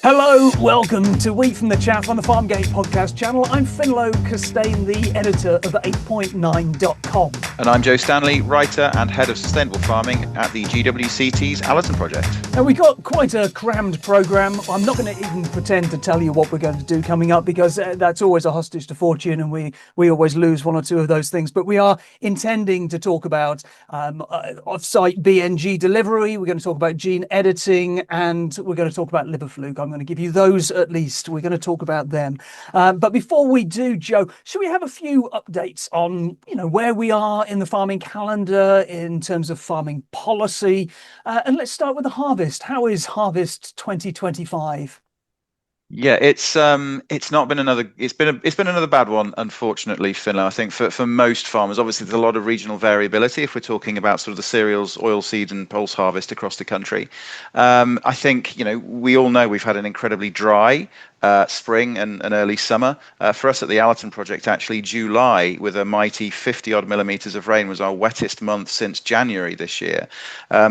Hello, welcome to Wheat from the Chaff on the Farmgate podcast channel. I'm FFINLO, COSTAIN, the editor of 8.9.com. And I'm Joe Stanley, writer and head of sustainable farming at the GWCT's Allerton project. Now, we've got quite a crammed programme. I'm not going to even pretend to tell you what we're going to do coming up because that's always a hostage to fortune and we always lose one or two of those things. But we are intending to talk about off-site BNG delivery. We're going to talk about gene editing and we're going to talk about liver fluke. I'm going to give you those at least. We're going to talk about them. But before we do, Joe, should we have a few updates on, where we are in the farming calendar in terms of farming policy? And let's start with the harvest. How is harvest 2025? Yeah, it's not been another it's been another bad one, unfortunately, FFINLO. I think for most farmers, obviously there's a lot of regional variability if we're talking about sort of the cereals, oilseed and pulse harvest across the country. I think, we all know we've had an incredibly dry spring and early summer. For us at the Allerton project, actually, July with a mighty 50 odd millimeters of rain was our wettest month since January this year.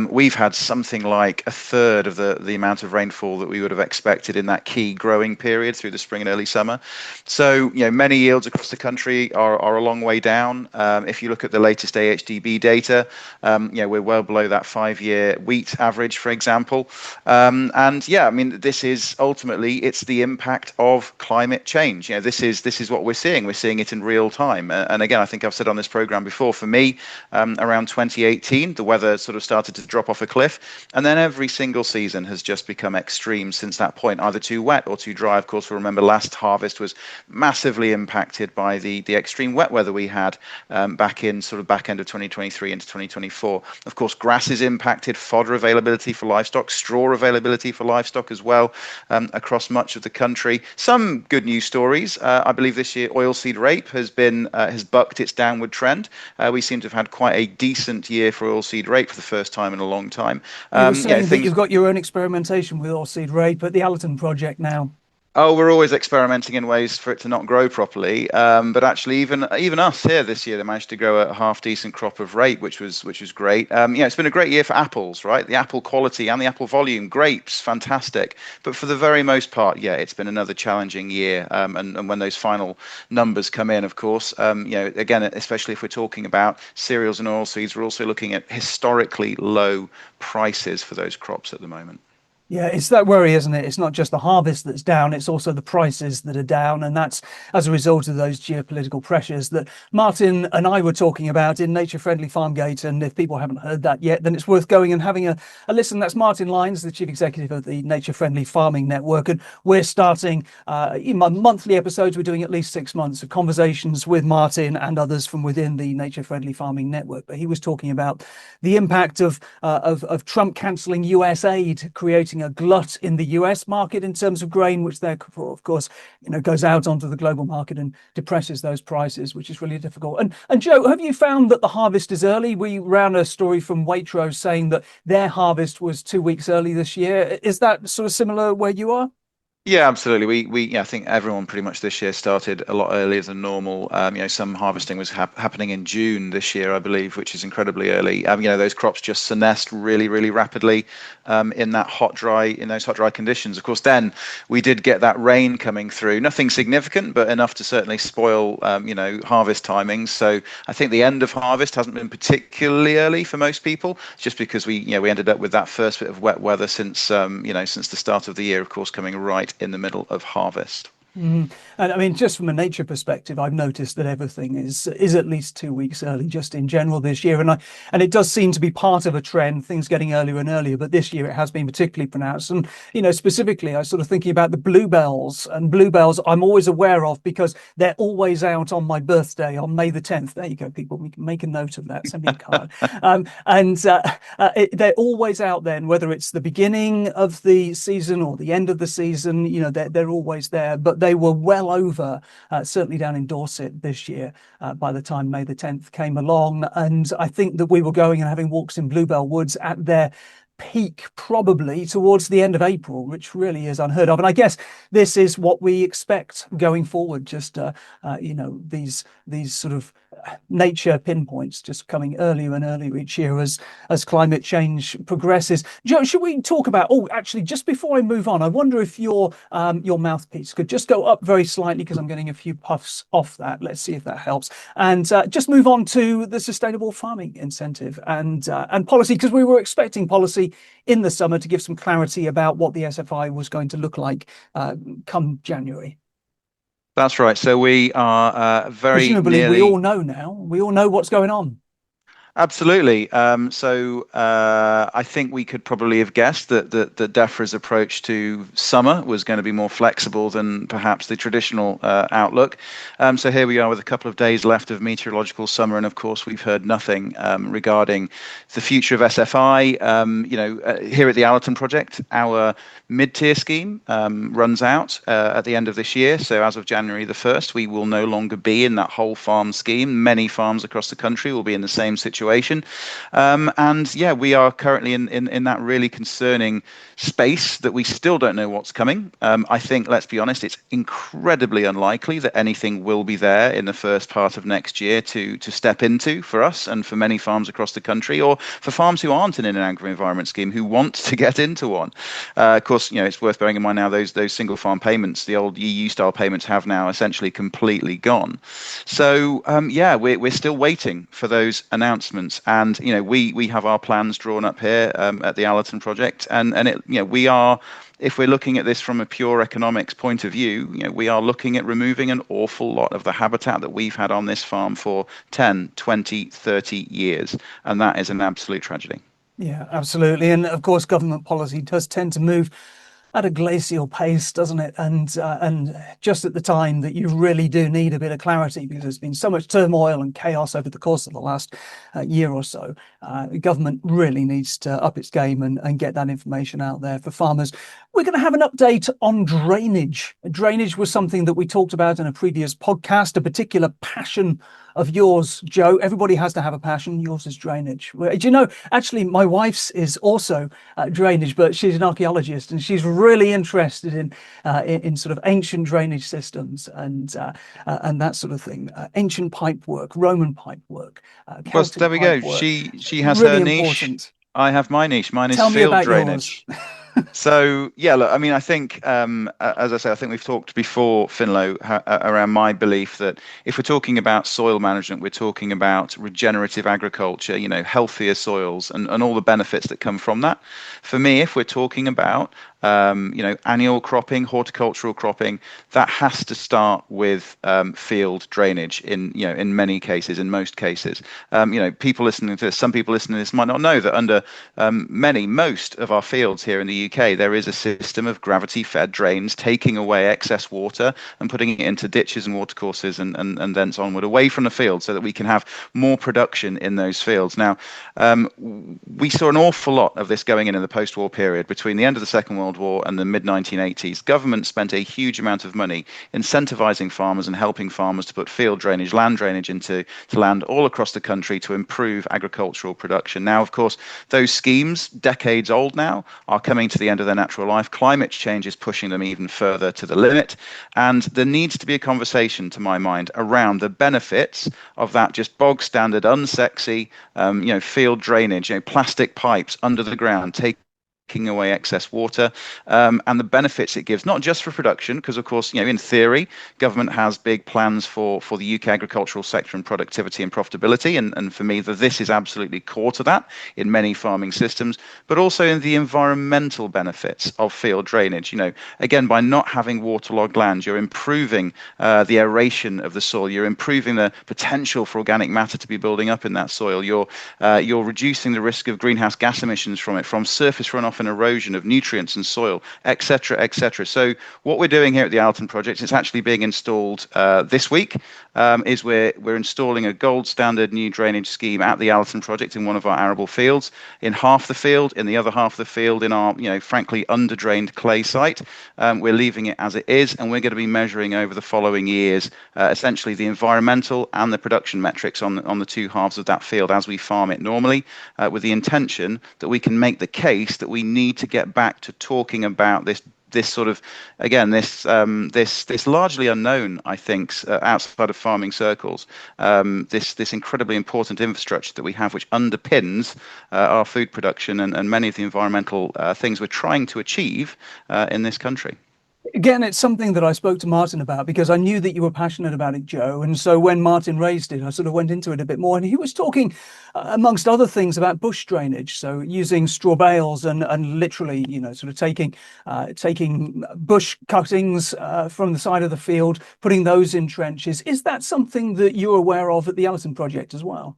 We've had something like a third of the amount of rainfall that we would have expected in that key growing period through the spring and early summer. So, many yields across the country are a long way down. If you look at the latest AHDB data, we're well below that 5-year wheat average, for example. This is ultimately, it's the impact of climate change. This is what we're seeing. We're seeing it in real time. And again, I think I've said on this program before, for me, around 2018, the weather sort of started to drop off a cliff. And then every single season has just become extreme since that point, either too wet or too dry. Of course, we'll remember last harvest was massively impacted by the extreme wet weather we had back in sort of back end of 2023 into 2024. Of course, grass is impacted, fodder availability for livestock, straw availability for livestock as well across much of the country. Some good news stories. I believe this year oilseed rape has bucked its downward trend. We seem to have had quite a decent year for oilseed rape for the first time in a long time. You were saying that you've got your own experimentation with oilseed rape at the Allerton project now. Oh, we're always experimenting in ways for it to not grow properly. But actually, even us here this year, they managed to grow a half decent crop of rape, which was great. It's been a great year for apples, right? The apple quality and the apple volume, grapes, fantastic. But for the very most part, it's been another challenging year. And when those final numbers come in, of course, again, especially if we're talking about cereals and oilseeds, we're also looking at historically low prices for those crops at the moment. Yeah, it's that worry, isn't it? It's not just the harvest that's down, it's also the prices that are down. And that's as a result of those geopolitical pressures that Martin and I were talking about in Nature Friendly Farmgate. And if people haven't heard that yet, then it's worth going and having a listen. That's Martin Lyons, the Chief Executive of the Nature Friendly Farming Network. And we're starting monthly episodes. We're doing at least 6 months of conversations with Martin and others from within the Nature Friendly Farming Network. But he was talking about the impact of Trump cancelling US aid, creating a glut in the US market in terms of grain, which therefore, of course, goes out onto the global market and depresses those prices, which is really difficult. And Joe, have you found that the harvest is early? We ran a story from Waitrose saying that their harvest was 2 weeks early this year. Is that sort of similar where you are? Yeah, absolutely. I think everyone pretty much this year started a lot earlier than normal. Some harvesting was happening in June this year, I believe, which is incredibly early. Those crops just senesced really, really rapidly in those hot, dry conditions. Of course, then we did get that rain coming through. Nothing significant, but enough to certainly spoil, harvest timings. So I think the end of harvest hasn't been particularly early for most people, just because we ended up with that first bit of wet weather since the start of the year, of course, coming right in the middle of harvest. Mm. And I mean, just from a nature perspective, I've noticed that everything is at least 2 weeks early, just in general this year, and it does seem to be part of a trend, things getting earlier and earlier. But this year it has been particularly pronounced, and specifically, I was sort of thinking about the bluebells. And bluebells, I'm always aware of because they're always out on my birthday on May the 10th. There you go, people. We can make a note of that. Send me a card. They're always out then, whether it's the beginning of the season or the end of the season. They're always there, but they were well over, certainly down in Dorset this year, by the time May the 10th came along. And I think that we were going and having walks in Bluebell Woods at their peak probably towards the end of April, which really is unheard of. And I guess this is what we expect going forward, just these sort of nature pinpoints just coming earlier and earlier each year as climate change progresses. Joe, should we talk about? Oh, actually, just before I move on, I wonder if your mouthpiece could just go up very slightly because I'm getting a few puffs off that. Let's see if that helps. And just move on to the sustainable farming incentive and policy, because we were expecting policy in the summer to give some clarity about what the SFI was going to look like come January. That's right. So we are very Presumably, we nearly. all know now. We all know what's going on. Absolutely. I think we could probably have guessed that DEFRA's approach to summer was going to be more flexible than perhaps the traditional outlook. So here we are with a couple of days left of meteorological summer, and of course we've heard nothing regarding the future of SFI. Here at the Allerton project, our mid-tier scheme runs out at the end of this year. So as of January the 1st, we will no longer be in that whole farm scheme. Many farms across the country will be in the same situation. And yeah, we are currently in that really concerning space that we still don't know what's coming. I think, let's be honest, it's incredibly unlikely that anything will be there in the first part of next year to step into for us and for many farms across the country, or for farms who aren't in an agri-environment scheme who want to get into one. Of course, it's worth bearing in mind now those single farm payments, the old EU style payments, have now essentially completely gone. So yeah, we're still waiting for those announcements. And we have our plans drawn up here at the Allerton project, and we are, if we're looking at this from a pure economics point of view, we are looking at removing an awful lot of the habitat that we've had on this farm for 10, 20, 30 years, and that is an absolute tragedy. Yeah, absolutely. And of course, government policy does tend to move at a glacial pace, doesn't it? And just at the time that you really do need a bit of clarity, because there's been so much turmoil and chaos over the course of the last year or so. The government really needs to up its game and get that information out there for farmers. We're going to have an update on drainage. Drainage was something that we talked about in a previous podcast, a particular passion of yours, Joe. Everybody has to have a passion. Yours is drainage. Do you know, actually, my wife's is also drainage, but she's an archaeologist and she's really interested in sort of ancient drainage systems and that sort of thing. Ancient pipe work, Roman pipe work. Well, there we go. Work. She has really her niche. Important. I have my niche. Mine is Tell me field about drainage. Yours. So yeah, look, I mean, I think, as I say, I think we've talked before, Finlo, around my belief that if we're talking about soil management, we're talking about regenerative agriculture, healthier soils and all the benefits that come from that. For me, if we're talking about annual cropping, horticultural cropping, that has to start with field drainage in many cases, in most cases. People listening to this, some people listening to this might not know that under most of our fields here in the UK, there is a system of gravity-fed drains taking away excess water and putting it into ditches and watercourses and thence onward away from the field so that we can have more production in those fields. Now, we saw an awful lot of this going in the post-war period between the end of the Second World War and the mid-1980s. Government spent a huge amount of money incentivizing farmers and helping farmers to put field drainage, land drainage into land all across the country to improve agricultural production. Now, of course, those schemes, decades old now, are coming to the end of their natural life. Climate change is pushing them even further to the limit. And there needs to be a conversation, to my mind, around the benefits of that just bog standard, unsexy, field drainage, plastic pipes under the ground, taking away excess water, and the benefits it gives, not just for production, because of course, in theory, government has big plans for the UK agricultural sector and productivity and profitability, and for me, this is absolutely core to that in many farming systems, but also in the environmental benefits of field drainage. Again, by not having waterlogged land, you're improving the aeration of the soil, you're improving the potential for organic matter to be building up in that soil, you're reducing the risk of greenhouse gas emissions from surface runoff and erosion of nutrients and soil, etc., etc. So what we're doing here at the Allerton project, it's actually being installed this week, is we're installing a gold standard new drainage scheme at the Allerton project in one of our arable fields, in half the field, in the other half of the field, in our frankly under-drained clay site. We're leaving it as it is, and we're going to be measuring over the following years essentially the environmental and the production metrics on the two halves of that field as we farm it normally, with the intention that we can make the case that we need to get back to talking about this this sort of, again, this largely unknown, I think, outside of farming circles, this incredibly important infrastructure that we have, which underpins our food production and many of the environmental things we're trying to achieve in this country. Again, it's something that I spoke to Martin about because I knew that you were passionate about it, Joe. And so when Martin raised it, I sort of went into it a bit more. And he was talking, amongst other things, about bush drainage. So using straw bales and literally, sort of taking bush cuttings from the side of the field, putting those in trenches. Is that something that you're aware of at the Allerton project as well?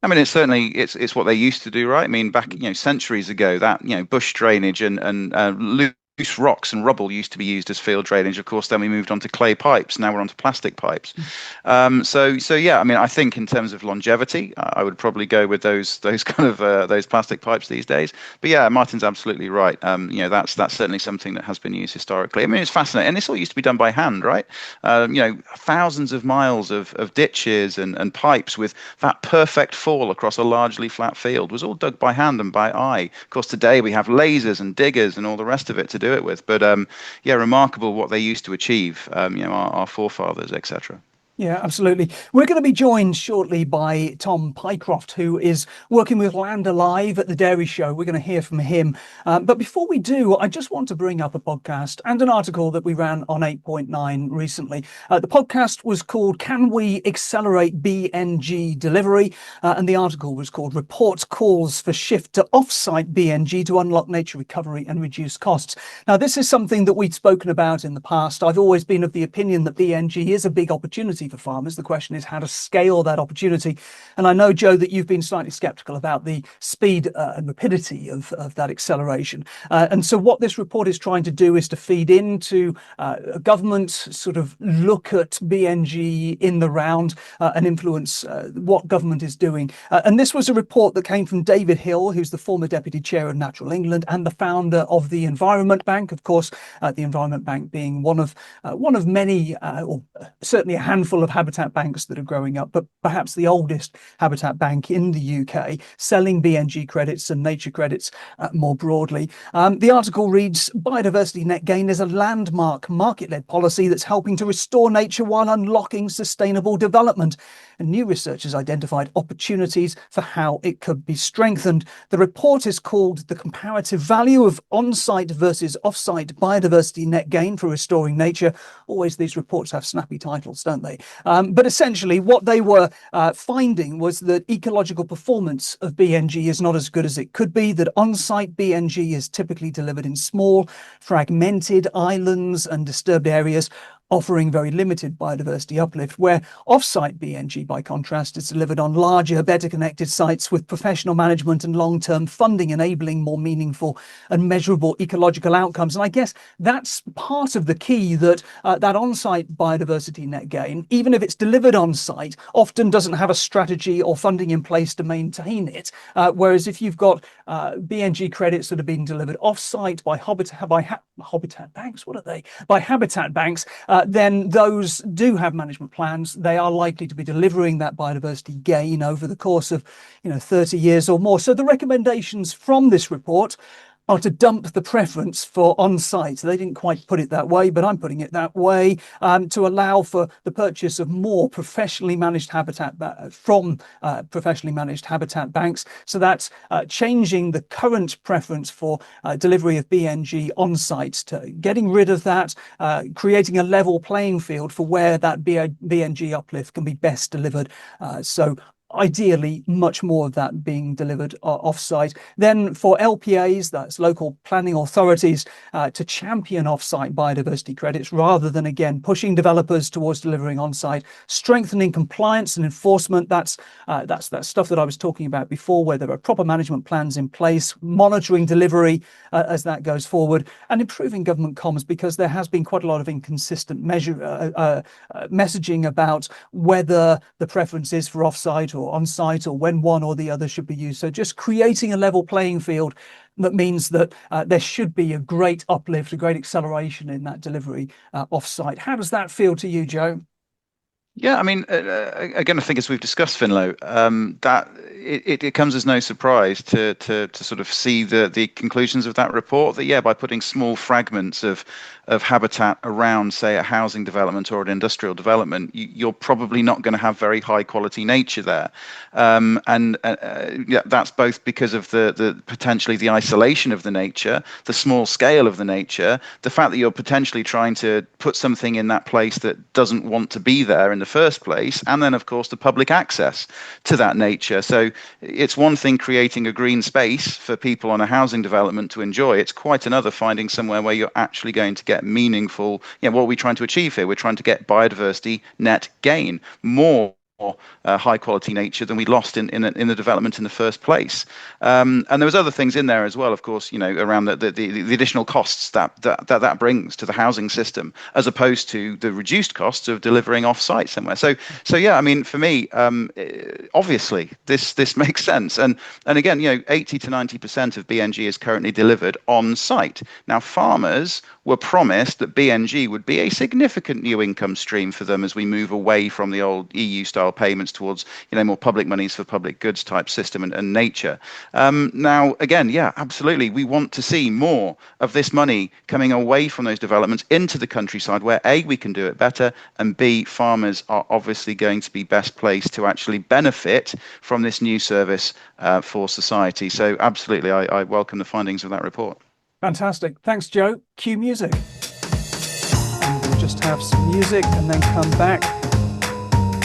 I mean, it's what they used to do, right? I mean, back centuries ago, that bush drainage and loose rocks and rubble used to be used as field drainage. Of course, then we moved on to clay pipes. Now we're on to plastic pipes. So yeah, I mean, I think in terms of longevity, I would probably go with those kind of those plastic pipes these days. But yeah, Martin's absolutely right. That's certainly something that has been used historically. I mean, it's fascinating, and this all used to be done by hand, right? Thousands of miles of ditches and pipes with that perfect fall across a largely flat field was all dug by hand and by eye. Of course, today we have lasers and diggers and all the rest of it to do it with. But yeah, remarkable what they used to achieve, our forefathers, etc. Yeah, absolutely. We're going to be joined shortly by Tom Pycroft, who is working with Land Alive at the Dairy Show. We're going to hear from him. But before we do, I just want to bring up a podcast and an article that we ran on 8.9 recently. The podcast was called "Can We Accelerate BNG Delivery?" And the article was called "Reports Calls for Shift to Off-Site BNG to Unlock Nature Recovery and Reduce Costs." Now, this is something that we've spoken about in the past. I've always been of the opinion that BNG is a big opportunity for farmers. The question is how to scale that opportunity. And I know, Joe, that you've been slightly skeptical about the speed and rapidity of that acceleration. And so what this report is trying to do is to feed into a government sort of look at BNG in the round and influence what government is doing. And this was a report that came from David Hill, who's the former deputy chair of Natural England and the founder of the Environment Bank. Of course, the Environment Bank being one of many, or certainly a handful of habitat banks that are growing up, but perhaps the oldest habitat bank in the UK, selling BNG credits and nature credits more broadly. The article reads, "Biodiversity net gain is a landmark market-led policy that's helping to restore nature while unlocking sustainable development. And new research has identified opportunities for how it could be strengthened." The report is called "The Comparative Value of On-Site versus Off-Site Biodiversity Net Gain for Restoring Nature." Always these reports have snappy titles, don't they? But essentially what they were finding was that ecological performance of BNG is not as good as it could be, that on-site BNG is typically delivered in small, fragmented islands and disturbed areas, offering very limited biodiversity uplift, where off-site BNG, by contrast, is delivered on larger, better connected sites with professional management and long-term funding, enabling more meaningful and measurable ecological outcomes. And I guess that's part of the key, that that on-site biodiversity net gain, even if it's delivered on-site, often doesn't have a strategy or funding in place to maintain it. Whereas if you've got BNG credits that are being delivered off-site by habitat banks, what are they? By habitat banks, then those do have management plans. They are likely to be delivering that biodiversity gain over the course of 30 years or more. So the recommendations from this report are to dump the preference for on-site. They didn't quite put it that way, but I'm putting it that way, to allow for the purchase of more professionally managed habitat from professionally managed habitat banks. So that's changing the current preference for delivery of BNG on-site, to getting rid of that, creating a level playing field for where that BNG uplift can be best delivered. So ideally much more of that being delivered off-site. Then for LPAs, that's local planning authorities, to champion off-site biodiversity credits rather than, again, pushing developers towards delivering on-site, strengthening compliance and enforcement. That's that stuff that I was talking about before, where there are proper management plans in place, monitoring delivery as that goes forward, and improving government comms, because there has been quite a lot of inconsistent messaging about whether the preference is for off-site or on-site, or when one or the other should be used. So just creating a level playing field that means that there should be a great uplift, a great acceleration in that delivery off-site. How does that feel to you, Joe? Yeah, I mean, again, I think as we've discussed, Finlo, that it comes as no surprise to sort of see the conclusions of that report. That yeah, by putting small fragments of habitat around, say, a housing development or an industrial development, you're probably not going to have very high quality nature there, and yeah, that's both because of the potentially the isolation of the nature, the small scale of the nature, the fact that you're potentially trying to put something in that place that doesn't want to be there in the first place, and then of course the public access to that nature. So it's one thing creating a green space for people on a housing development to enjoy. It's quite another finding somewhere where you're actually going to get meaningful, what are we trying to achieve here? We're trying to get biodiversity net gain, more high quality nature than we lost in the development in the first place. And there was other things in there as well, of course, around the additional costs that brings to the housing system, as opposed to the reduced costs of delivering off site somewhere. So yeah, I mean, for me, obviously this makes sense. And again, 80 to 90% of BNG is currently delivered on site. Now, farmers were promised that BNG would be a significant new income stream for them as we move away from the old EU style payments towards more public monies for public goods type system and nature. Now, again, yeah, absolutely, we want to see more of this money coming away from those developments into the countryside, where A, we can do it better, and B, farmers are obviously going to be best placed to actually benefit from this new service for society. So absolutely, I welcome the findings of that report. Fantastic. Thanks, Joe. Cue music. And we'll just have some music and then come back.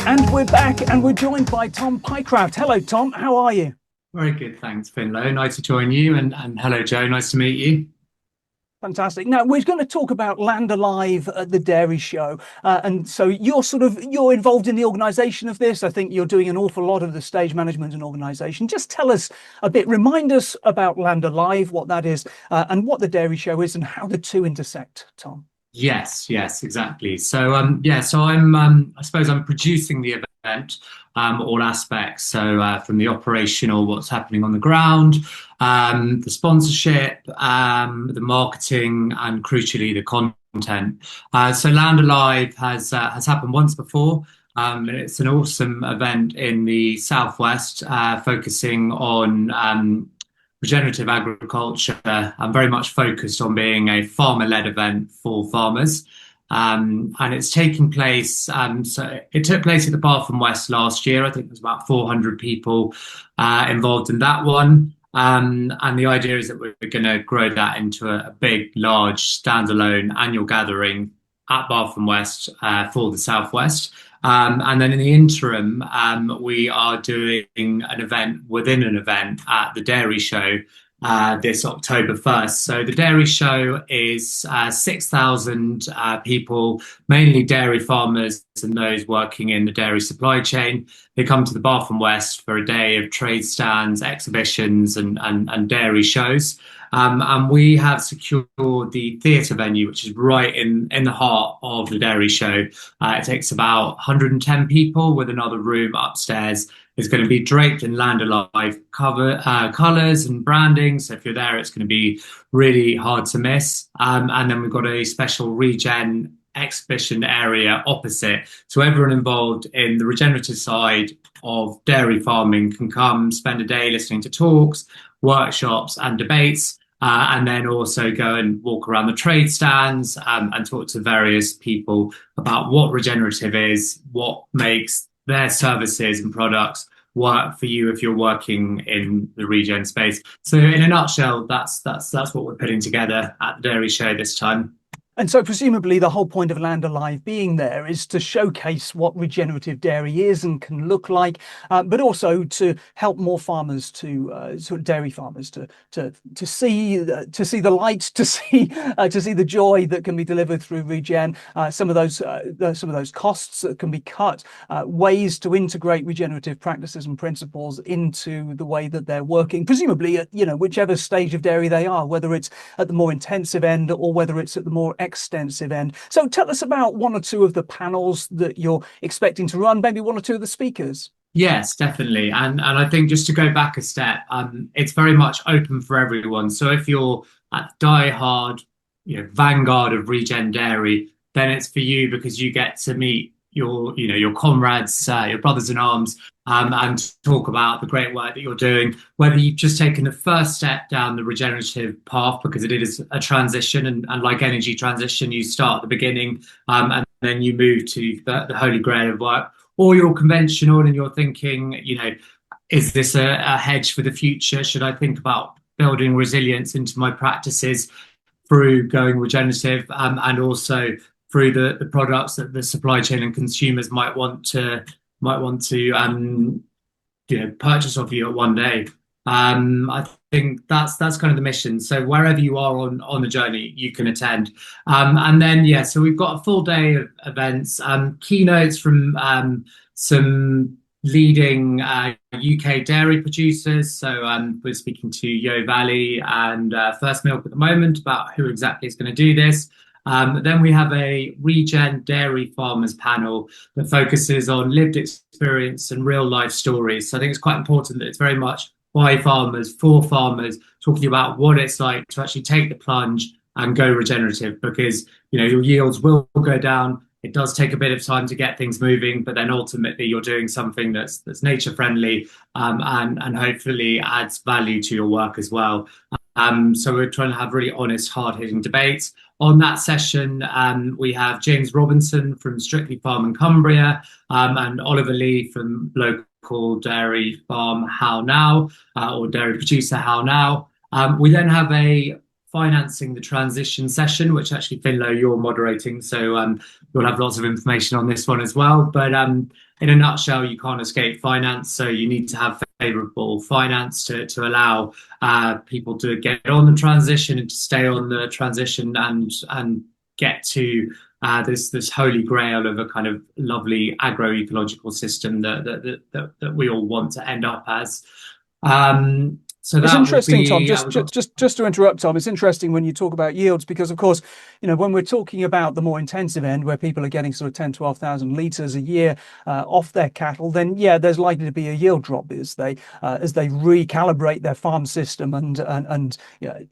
And we're back, and we're joined by Tom PYCRAFT. Hello, Tom. How are you? Very good, thanks, Finlo. Nice to join you, and hello, Joe. Nice to meet you. Fantastic. Now we're going to talk about Land Alive at the Dairy Show, and so you're involved in the organisation of this. I think you're doing an awful lot of the stage management and organisation. Just tell us a bit, remind us about Land Alive, what that is, and what the Dairy Show is, and how the two intersect. Tom. Yes, exactly. So, so I suppose I'm producing the event, all aspects. So, from the operational, what's happening on the ground, the sponsorship, the marketing, and crucially the content. So, Land Alive has happened once before. And it's an awesome event in the Southwest, focusing on regenerative agriculture. I'm very much focused on being a farmer-led event for farmers. And it's taking place, so it took place at the Bath and West last year. I think there's about 400 people involved in that one. And the idea is that we're going to grow that into a big, large, standalone annual gathering at Bath and West for the Southwest. And then in the interim, we are doing an event within an event at the Dairy Show this October 1st. So the Dairy Show is 6,000 people, mainly dairy farmers and those working in the dairy supply chain. They come to the Bath and West for a day of trade stands, exhibitions, and dairy shows. And we have secured the theatre venue, which is right in the heart of the Dairy Show. It takes about 110 people with another room upstairs. It's going to be draped in Land Alive colours and branding. So if you're there, it's going to be really hard to miss. And then we've got a special regen exhibition area opposite. So everyone involved in the regenerative side of dairy farming can come spend a day listening to talks, workshops and debates. And then also go and walk around the trade stands and talk to various people about what regenerative is, what makes their services and products work for you if you're working in the regen space. So in a nutshell, that's what we're putting together at the Dairy Show this time. And so presumably the whole point of Land Alive being there is to showcase what regenerative dairy is and can look like, but also to help more farmers dairy farmers to see the light, to see the joy that can be delivered through regen, some of those costs that can be cut, ways to integrate regenerative practices and principles into the way that they're working, presumably at whichever stage of dairy they are, whether it's at the more intensive end or whether it's at the more extensive end. So tell us about one or two of the panels that you're expecting to run, maybe one or two of the speakers. Yes, definitely. And I think just to go back a step, it's very much open for everyone. So if you're at die-hard, vanguard of regen dairy, then it's for you because you get to meet your comrades, your brothers in arms, and talk about the great work that you're doing. Whether you've just taken the first step down the regenerative path, because it is a transition, and like energy transition, you start at the beginning, and then you move to the holy grail of work, or you're conventional and you're thinking, is this a hedge for the future? Should I think about building resilience into my practices through going regenerative, and also through the products that the supply chain and consumers might want to purchase of you at one day? I think that's kind of the mission. So wherever you are on the journey, you can attend. And then so we've got a full day of events, keynotes from some leading UK dairy producers. So we're speaking to Yo Valley and First Milk at the moment about who exactly is going to do this. Then we have a regen dairy farmers panel that focuses on lived experience and real life stories. So I think it's quite important that it's very much by farmers, for farmers, talking about what it's like to actually take the plunge and go regenerative, because your yields will go down. It does take a bit of time to get things moving, but then ultimately you're doing something that's nature friendly, and hopefully adds value to your work as well. So we're trying to have really honest, hard-hitting debates. On that session, we have James Robinson from Strictly Farm in Cumbria, and Oliver Lee from local dairy farm How Now, or dairy producer How Now. We then have a financing the transition session, which actually FFINLO you're moderating, so you'll have lots of information on this one as well. But in a nutshell, you can't escape finance, so you need to have favourable finance to allow people to get on the transition and to stay on the transition and get to this holy grail of a kind of lovely agroecological system that we all want to end up as. So it's interesting, Tom, just to interrupt, Tom, it's interesting when you talk about yields, because of course, when we're talking about the more intensive end where people are getting sort of 10, 12,000 litres a year off their cattle, then there's likely to be a yield drop as they recalibrate their farm system and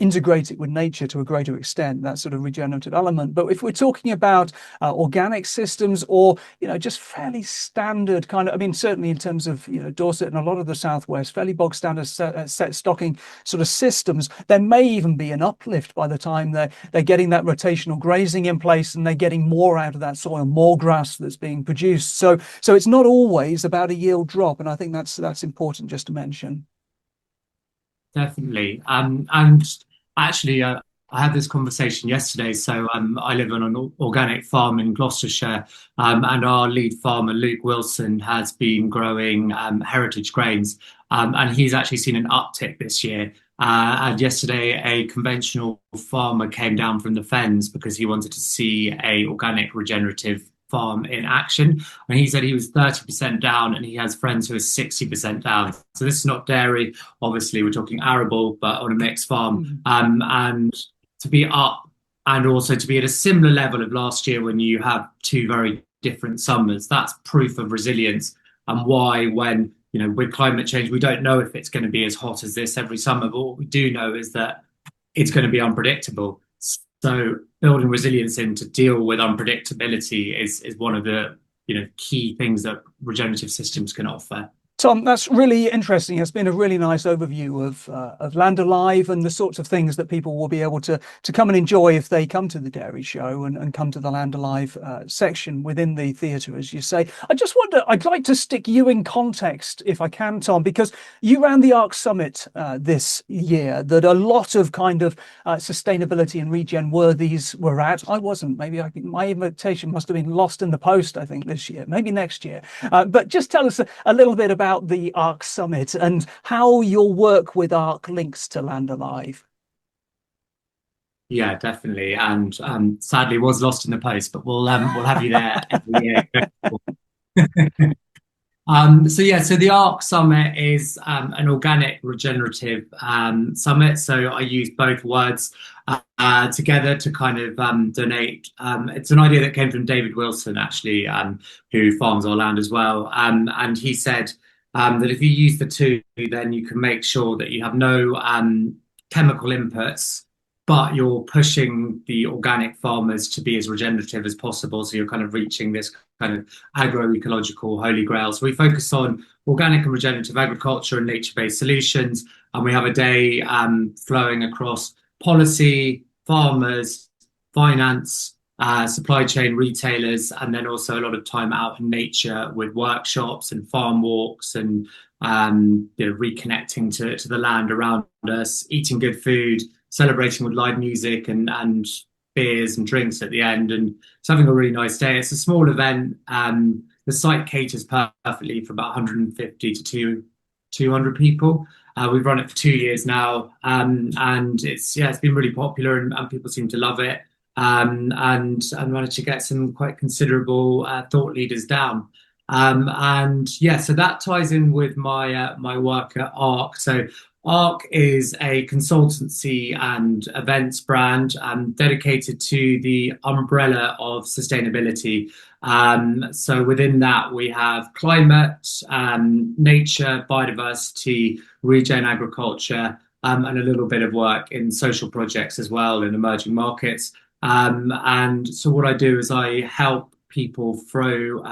integrate it with nature to a greater extent, that sort of regenerative element. But if we're talking about organic systems, or just fairly standard kind of, certainly in terms of Dorset and a lot of the southwest, fairly bog standard set stocking sort of systems, there may even be an uplift by the time they're getting that rotational grazing in place and they're getting more out of that soil, more grass that's being produced. So it's not always about a yield drop, and I think that's important just to mention. Definitely. And actually, I had this conversation yesterday. So I live on an organic farm in Gloucestershire, and our lead farmer, Luke Wilson, has been growing heritage grains, and he's actually seen an uptick this year. And yesterday, a conventional farmer came down from the fens because he wanted to see a organic regenerative farm in action, and he said he was 30% down, and he has friends who are 60% down. So this is not dairy, obviously we're talking arable, but on a mixed farm. And to be up, and also to be at a similar level of last year when you have two very different summers, that's proof of resilience, and why, when with climate change, we don't know if it's going to be as hot as this every summer, but what we do know is that it's going to be unpredictable. So building resilience in to deal with unpredictability is one of the key things that regenerative systems can offer. Tom, that's really interesting. It's been a really nice overview of Land Alive and the sorts of things that people will be able to come and enjoy if they come to the dairy show and come to the Land Alive section within the theatre, as you say. I just wonder, I'd like to stick you in context, if I can, Tom, because you ran the ARC Summit this year that a lot of kind of sustainability and regen worthies were at. I wasn't. Maybe my invitation must have been lost in the post, I think, this year, maybe next year. But just tell us a little bit about the ARC Summit and how your work with ARC links to Land Alive. Yeah, definitely, and sadly was lost in the post, but we'll have you there every year. So the ARC Summit is an organic regenerative summit. So I use both words together to kind of donate. It's an idea that came from David Wilson, actually, who farms our land as well. And he said that if you use the two, then you can make sure that you have no chemical inputs but you're pushing the organic farmers to be as regenerative as possible. So you're kind of reaching this kind of agroecological holy grail. So we focus on organic and regenerative agriculture and nature-based solutions. And we have a day flowing across policy, farmers, finance, supply chain, retailers, and then also a lot of time out in nature with workshops and farm walks and reconnecting to the land around us, eating good food, celebrating with live music and beers and drinks at the end, and it's having a really nice day. It's a small event. The site caters perfectly for about 150 to 200 people. We've run it for 2 years now, and it's been really popular, and people seem to love it. And managed to get some quite considerable thought leaders down. So that ties in with my work at ARC. So ARC is a consultancy and events brand dedicated to the umbrella of sustainability. So within that, we have climate, nature, biodiversity, regen agriculture, and a little bit of work in social projects as well in emerging markets. And so what I do is I help people throw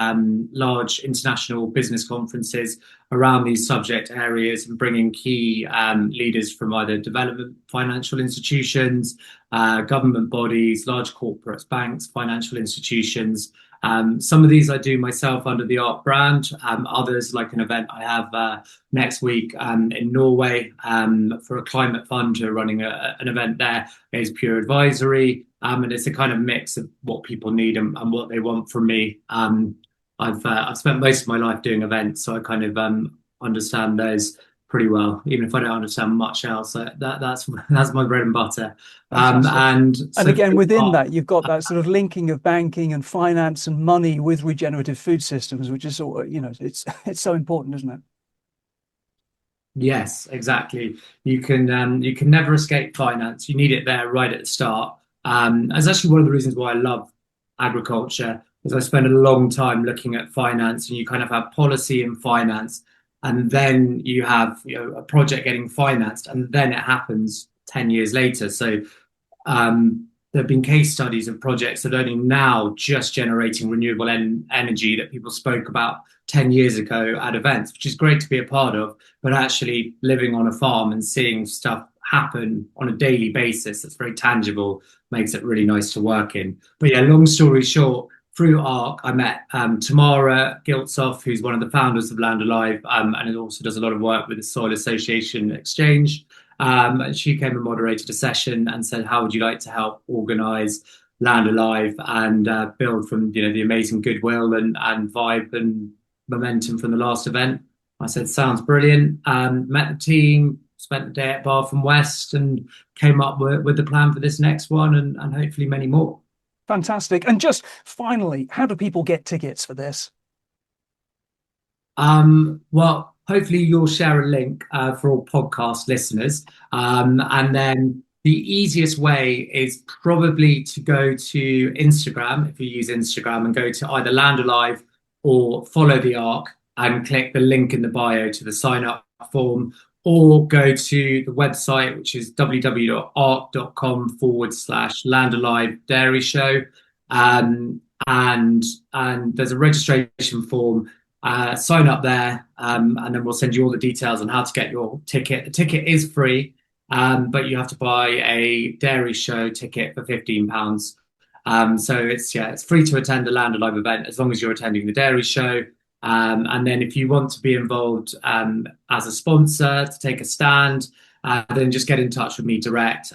large international business conferences around these subject areas and bringing key leaders from either development financial institutions, government bodies, large corporates, banks, financial institutions. Some of these I do myself under the ARC brand. Others, like an event I have next week in Norway for a climate fund who are running an event there, is pure advisory. And it's a kind of mix of what people need and what they want from me. I've spent most of my life doing events, so I kind of understand those pretty well, even if I don't understand much else. That's my bread and butter. And again, within that, you've got that sort of linking of banking and finance and money with regenerative food systems, which is sort of, it's so important, isn't it? Yes, exactly. You can never escape finance. You need it there right at the start. That's actually one of the reasons why I love agriculture, is I spent a long time looking at finance, and you kind of have policy and finance, and then you have a project getting financed, and then it happens 10 years later. So there have been case studies of projects that are only now just generating renewable energy that people spoke about 10 years ago at events, which is great to be a part of, but actually living on a farm and seeing stuff happen on a daily basis that's very tangible makes it really nice to work in. But yeah, long story short, through ARC, I met Tamara Giltsoff, who's one of the founders of Land Alive, and it also does a lot of work with the Soil Association Exchange. And she came and moderated a session and said, how would you like to help organise Land Alive and build from the amazing goodwill and vibe and momentum from the last event? I said, sounds brilliant. Met the team, spent the day at Bath and West, and came up with the plan for this next one and hopefully many more. Fantastic. And just finally, how do people get tickets for this? Well, hopefully you'll share a link for all podcast listeners. And then the easiest way is probably to go to Instagram, if you use Instagram, and go to either Land Alive or follow the ARC and click the link in the bio to the sign up form, or go to the website, which is www.arc.com/Land Alive Dairy Show. And there's a registration form. Sign up there, and then we'll send you all the details on how to get your ticket. The ticket is free, but you have to buy a Dairy Show ticket for £15. So it's free to attend the Land Alive event as long as you're attending the Dairy Show. And then if you want to be involved as a sponsor to take a stand, then just get in touch with me direct,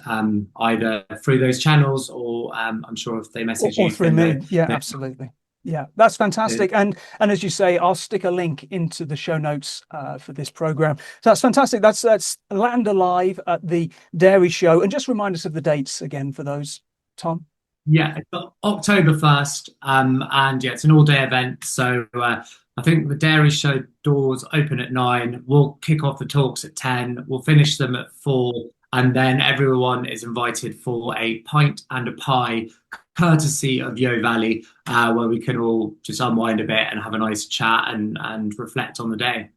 either through those channels or I'm sure if they message you. Or through me. Yeah, absolutely. Yeah, that's fantastic. And as you say, I'll stick a link into the show notes for this program. So that's fantastic. That's Land Alive at the Dairy Show. And just remind us of the dates again for those, Tom. Yeah, October 1st. And yeah, it's an all-day event. So I think the Dairy Show doors open at 9. We'll kick off the talks at 10. We'll finish them at 4. And then everyone is invited for a pint and a pie, courtesy of Yo Valley, where we can all just unwind a bit and have a nice chat and reflect on the day.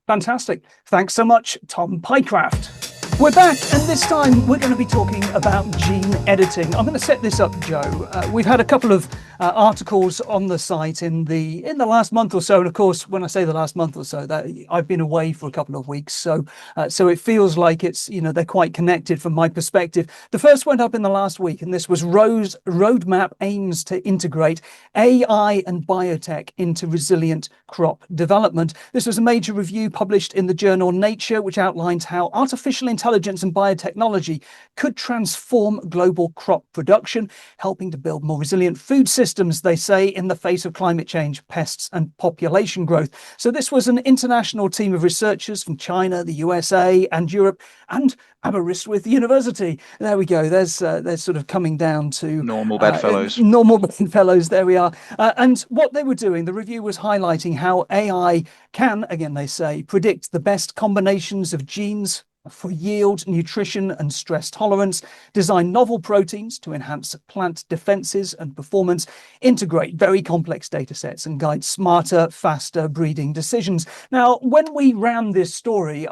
Fantastic. Thanks so much, Tom PYCRAFT. We're back, and this time we're going to be talking about gene editing. I'm going to set this up, Joe. We've had a couple of articles on the site in the last month or so, and of course, when I say the last month or so, that I've been away for a couple of weeks, so it feels like it's they're quite connected from my perspective. The first went up in the last week, and this was roadmap aims to integrate AI and biotech into resilient crop development. This was a major review published in the journal Nature, which outlines how artificial intelligence and biotechnology could transform global crop production, helping to build more resilient food systems, they say, in the face of climate change, pests, and population growth. So this was an international team of researchers from China, the USA, and Europe, and Aberystwyth University. There we go. There's sort of coming down to normal bedfellows. Normal bedfellows. There we are. And what they were doing, the review was highlighting how AI can, again, they say, predict the best combinations of genes for yield, nutrition, and stress tolerance, design novel proteins to enhance plant defenses and performance, integrate very complex data sets, and guide smarter, faster breeding decisions. Now, when we ran this story,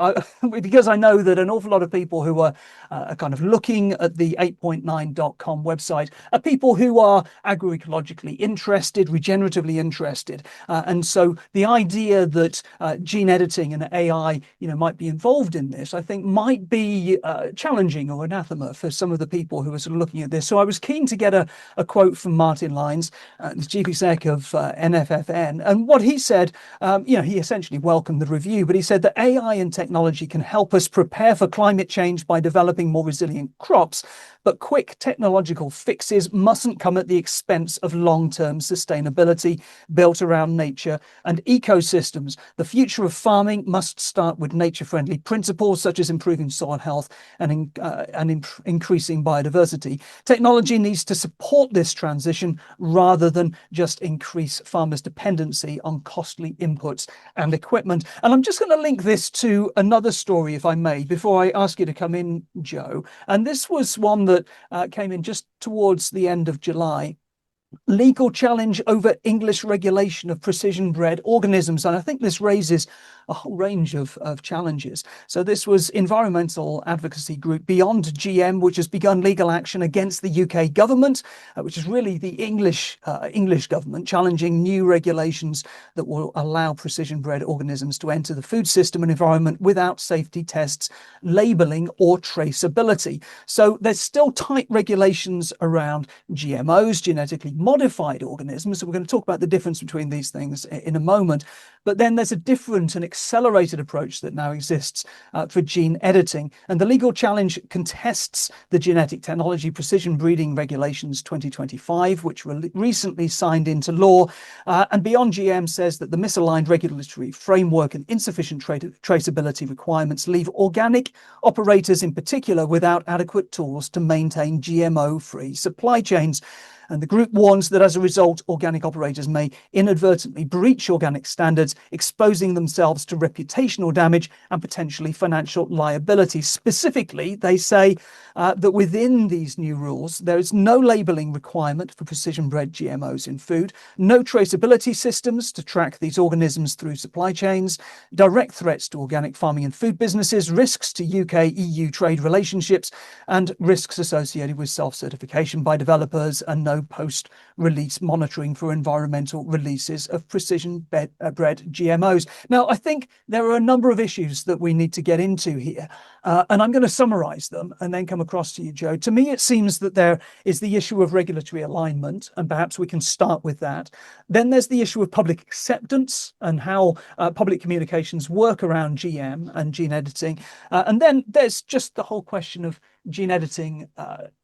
because I know that an awful lot of people who are kind of looking at the 8.9.com website are people who are agroecologically interested, regeneratively interested. And so the idea that gene editing and AI might be involved in this, I think might be challenging or anathema for some of the people who are sort of looking at this. So I was keen to get a quote from Martin Lyons, the chief exec of NFFN, and what he said, he essentially welcomed the review, but he said that AI and technology can help us prepare for climate change by developing more resilient crops, but quick technological fixes mustn't come at the expense of long-term sustainability built around nature and ecosystems. The future of farming must start with nature-friendly principles such as improving soil health and increasing biodiversity. Technology needs to support this transition rather than just increase farmers' dependency on costly inputs and equipment. And I'm just going to link this to another story, if I may, before I ask you to come in, Joe. And this was one that came in just towards the end of July. Legal challenge over English regulation of precision-bred organisms. And I think this raises a whole range of challenges. So this was environmental advocacy group Beyond GM, which has begun legal action against the UK government, which is really the English government, challenging new regulations that will allow precision-bred organisms to enter the food system and environment without safety tests, labelling or traceability. So there's still tight regulations around GMOs, genetically modified organisms. So we're going to talk about the difference between these things in a moment. But then there's a different and accelerated approach that now exists for gene editing. And the legal challenge contests the Genetic Technology Precision Breeding Regulations 2025, which were recently signed into law. And Beyond GM says that the misaligned regulatory framework and insufficient traceability requirements leave organic operators in particular without adequate tools to maintain GMO-free supply chains. And the group warns that as a result, organic operators may inadvertently breach organic standards, exposing themselves to reputational damage and potentially financial liability. Specifically, they say that within these new rules, there is no labelling requirement for precision-bred GMOs in food, no traceability systems to track these organisms through supply chains, direct threats to organic farming and food businesses, risks to UK-EU trade relationships, and risks associated with self-certification by developers, and no post-release monitoring for environmental releases of precision-bred GMOs. Now, I think there are a number of issues that we need to get into here, and I'm going to summarize them and then come across to you, Joe. To me, it seems that there is the issue of regulatory alignment, and perhaps we can start with that. Then there's the issue of public acceptance and how public communications work around GM and gene editing. And then there's just the whole question of gene editing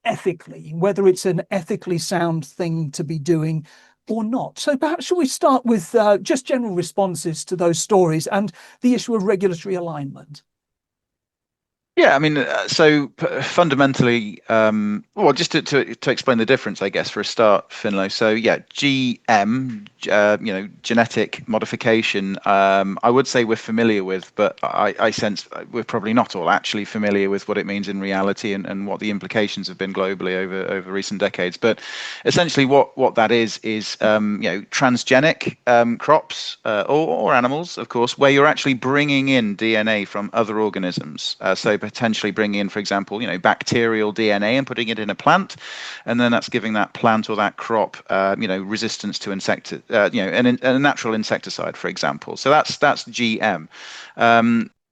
ethically, whether it's an ethically sound thing to be doing or not. So perhaps should we start with just general responses to those stories and the issue of regulatory alignment? Yeah, I mean, fundamentally, well, just to explain the difference, I guess, for a start, Finlo. So yeah, GM, genetic modification, I would say we're familiar with, but I sense we're probably not all actually familiar with what it means in reality and what the implications have been globally over recent decades. But essentially what that is transgenic crops or animals, of course, where you're actually bringing in DNA from other organisms. So potentially bringing in, for example, bacterial DNA and putting it in a plant, and then that's giving that plant or that crop, resistance to a natural insecticide, for example. So that's GM.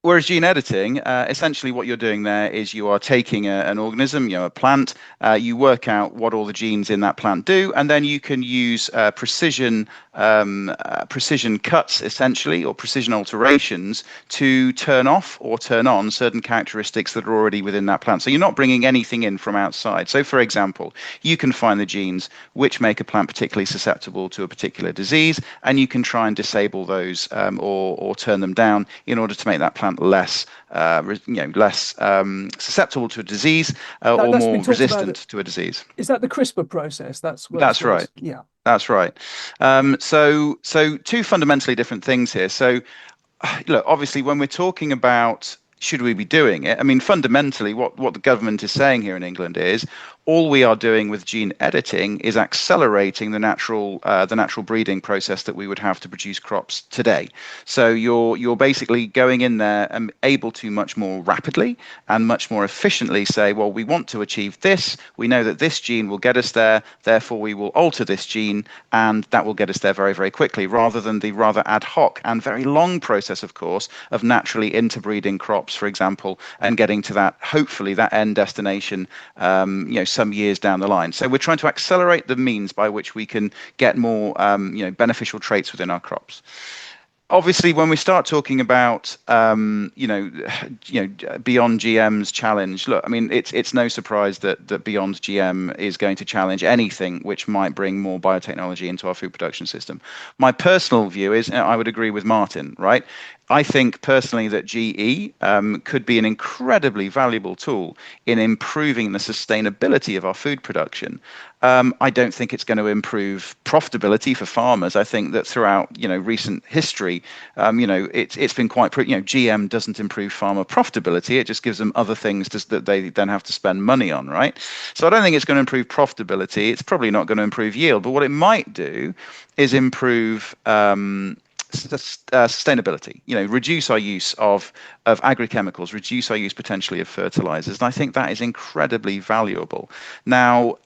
Whereas gene editing, essentially what you're doing there is you are taking an organism, a plant, you work out what all the genes in that plant do, and then you can use precision cuts, essentially, or precision alterations to turn off or turn on certain characteristics that are already within that plant. So you're not bringing anything in from outside. So, for example, you can find the genes which make a plant particularly susceptible to a particular disease, and you can try and disable those or turn them down in order to make that plant less susceptible to a disease or more resistant to a disease. Is that the CRISPR process? That's right. Yeah, that's right. So two fundamentally different things here. So, look, obviously, when we're talking about should we be doing it, I mean, fundamentally, what the government is saying here in England is all we are doing with gene editing is accelerating the natural breeding process that we would have to produce crops today. So you're basically going in there and able to much more rapidly and much more efficiently say, well, we want to achieve this. We know that this gene will get us there. Therefore, we will alter this gene, and that will get us there very, very quickly, rather than the rather ad hoc and very long process, of course, of naturally interbreeding crops, for example, and getting to that, hopefully, that end destination, some years down the line. So we're trying to accelerate the means by which we can get more, beneficial traits within our crops. Obviously, when we start talking about, beyond GM's challenge, look, I mean, it's no surprise that beyond GM is going to challenge anything which might bring more biotechnology into our food production system. My personal view is, I would agree with Martin, right? I think personally that GE could be an incredibly valuable tool in improving the sustainability of our food production. I don't think it's going to improve profitability for farmers. I think that throughout recent history, it's been quite GM doesn't improve farmer profitability. It just gives them other things that they then have to spend money on, right? So I don't think it's going to improve profitability. It's probably not going to improve yield. But what it might do is improve sustainability, reduce our use of agrochemicals, reduce our use potentially of fertilizers. And I think that is incredibly valuable. Now,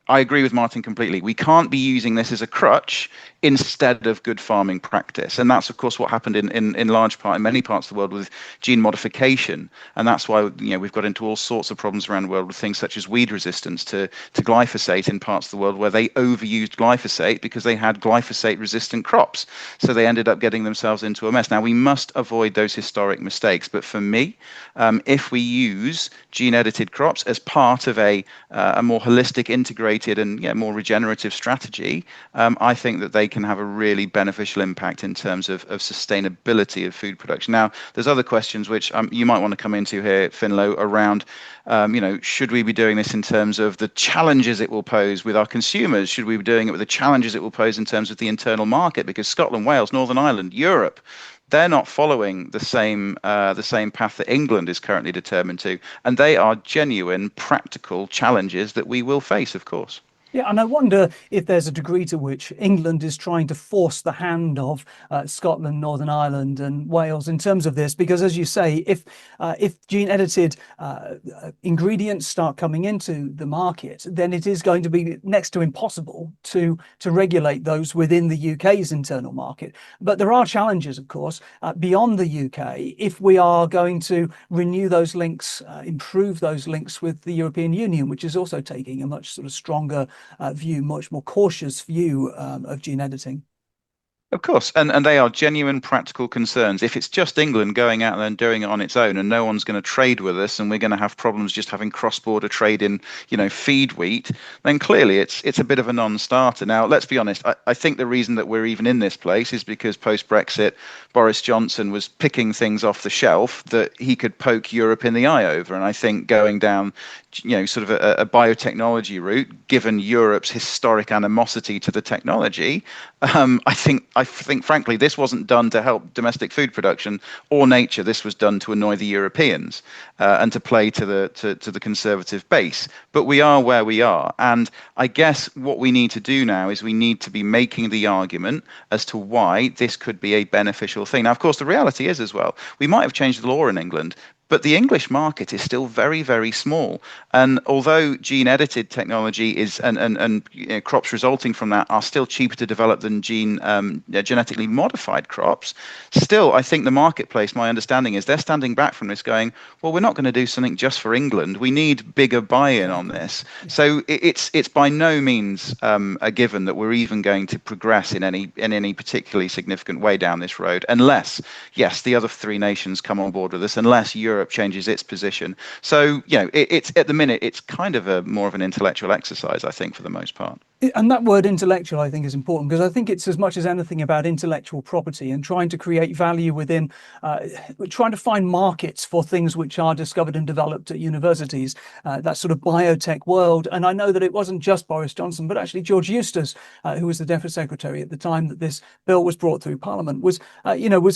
I agree with Martin completely. We can't be using this as a crutch instead of good farming practice. And that's, of course, what happened in large part, in many parts of the world with gene modification. And that's why, we've got into all sorts of problems around the world with things such as weed resistance to glyphosate in parts of the world where they overused glyphosate because they had glyphosate-resistant crops. So they ended up getting themselves into a mess. Now, we must avoid those historic mistakes. But for me, if we use gene-edited crops as part of a more holistic, integrated, and more regenerative strategy, I think that they can have a really beneficial impact in terms of sustainability of food production. Now, there's other questions which you might want to come into here, Finlo, around, should we be doing this in terms of the challenges it will pose with our consumers? Should we be doing it with the challenges it will pose in terms of the internal market? Because Scotland, Wales, Northern Ireland, Europe, they're not following the same path that England is currently determined to, and they are genuine, practical challenges that we will face, of course. Yeah, and I wonder if there's a degree to which England is trying to force the hand of Scotland, Northern Ireland, and Wales in terms of this, because, as you say, if gene-edited ingredients start coming into the market, then it is going to be next to impossible to regulate those within the UK's internal market. But there are challenges, of course, beyond the UK if we are going to renew those links, improve those links with the European Union, which is also taking a much sort of stronger view, much more cautious view of gene editing. Of course, and they are genuine practical concerns. If it's just England going out there and doing it on its own, and no one's going to trade with us, and we're going to have problems just having cross-border trade in, feed wheat, then clearly it's a bit of a non-starter. Now, let's be honest. I think the reason that we're even in this place is because post-Brexit, Boris Johnson was picking things off the shelf that he could poke Europe in the eye over, and I think going down, sort of a biotechnology route, given Europe's historic animosity to the technology, I I think, frankly, this wasn't done to help domestic food production or nature. This was done to annoy the Europeans and to play to the conservative base. But we are where we are, and I guess what we need to do now is we need to be making the argument as to why this could be a beneficial thing. Now, of course, the reality is as well, we might have changed the law in England, but the English market is still very, very small. And although gene edited technology is and crops resulting from that are still cheaper to develop than genetically modified crops, still, I think the marketplace, my understanding is they're standing back from this going, well, we're not going to do something just for England. We need bigger buy-in on this. So it's by no means a given that we're even going to progress in any particularly significant way down this road, unless, yes, the other three nations come on board with us, unless Europe changes its position. So, it's at the minute, it's kind of more of an intellectual exercise, I think, for the most part. And that word intellectual, I think, is important because I think it's as much as anything about intellectual property and trying to create value within, trying to find markets for things which are discovered and developed at universities, that sort of biotech world. And I know that it wasn't just Boris Johnson, but actually George Eustace, who was the Defence Secretary at the time that this bill was brought through Parliament, was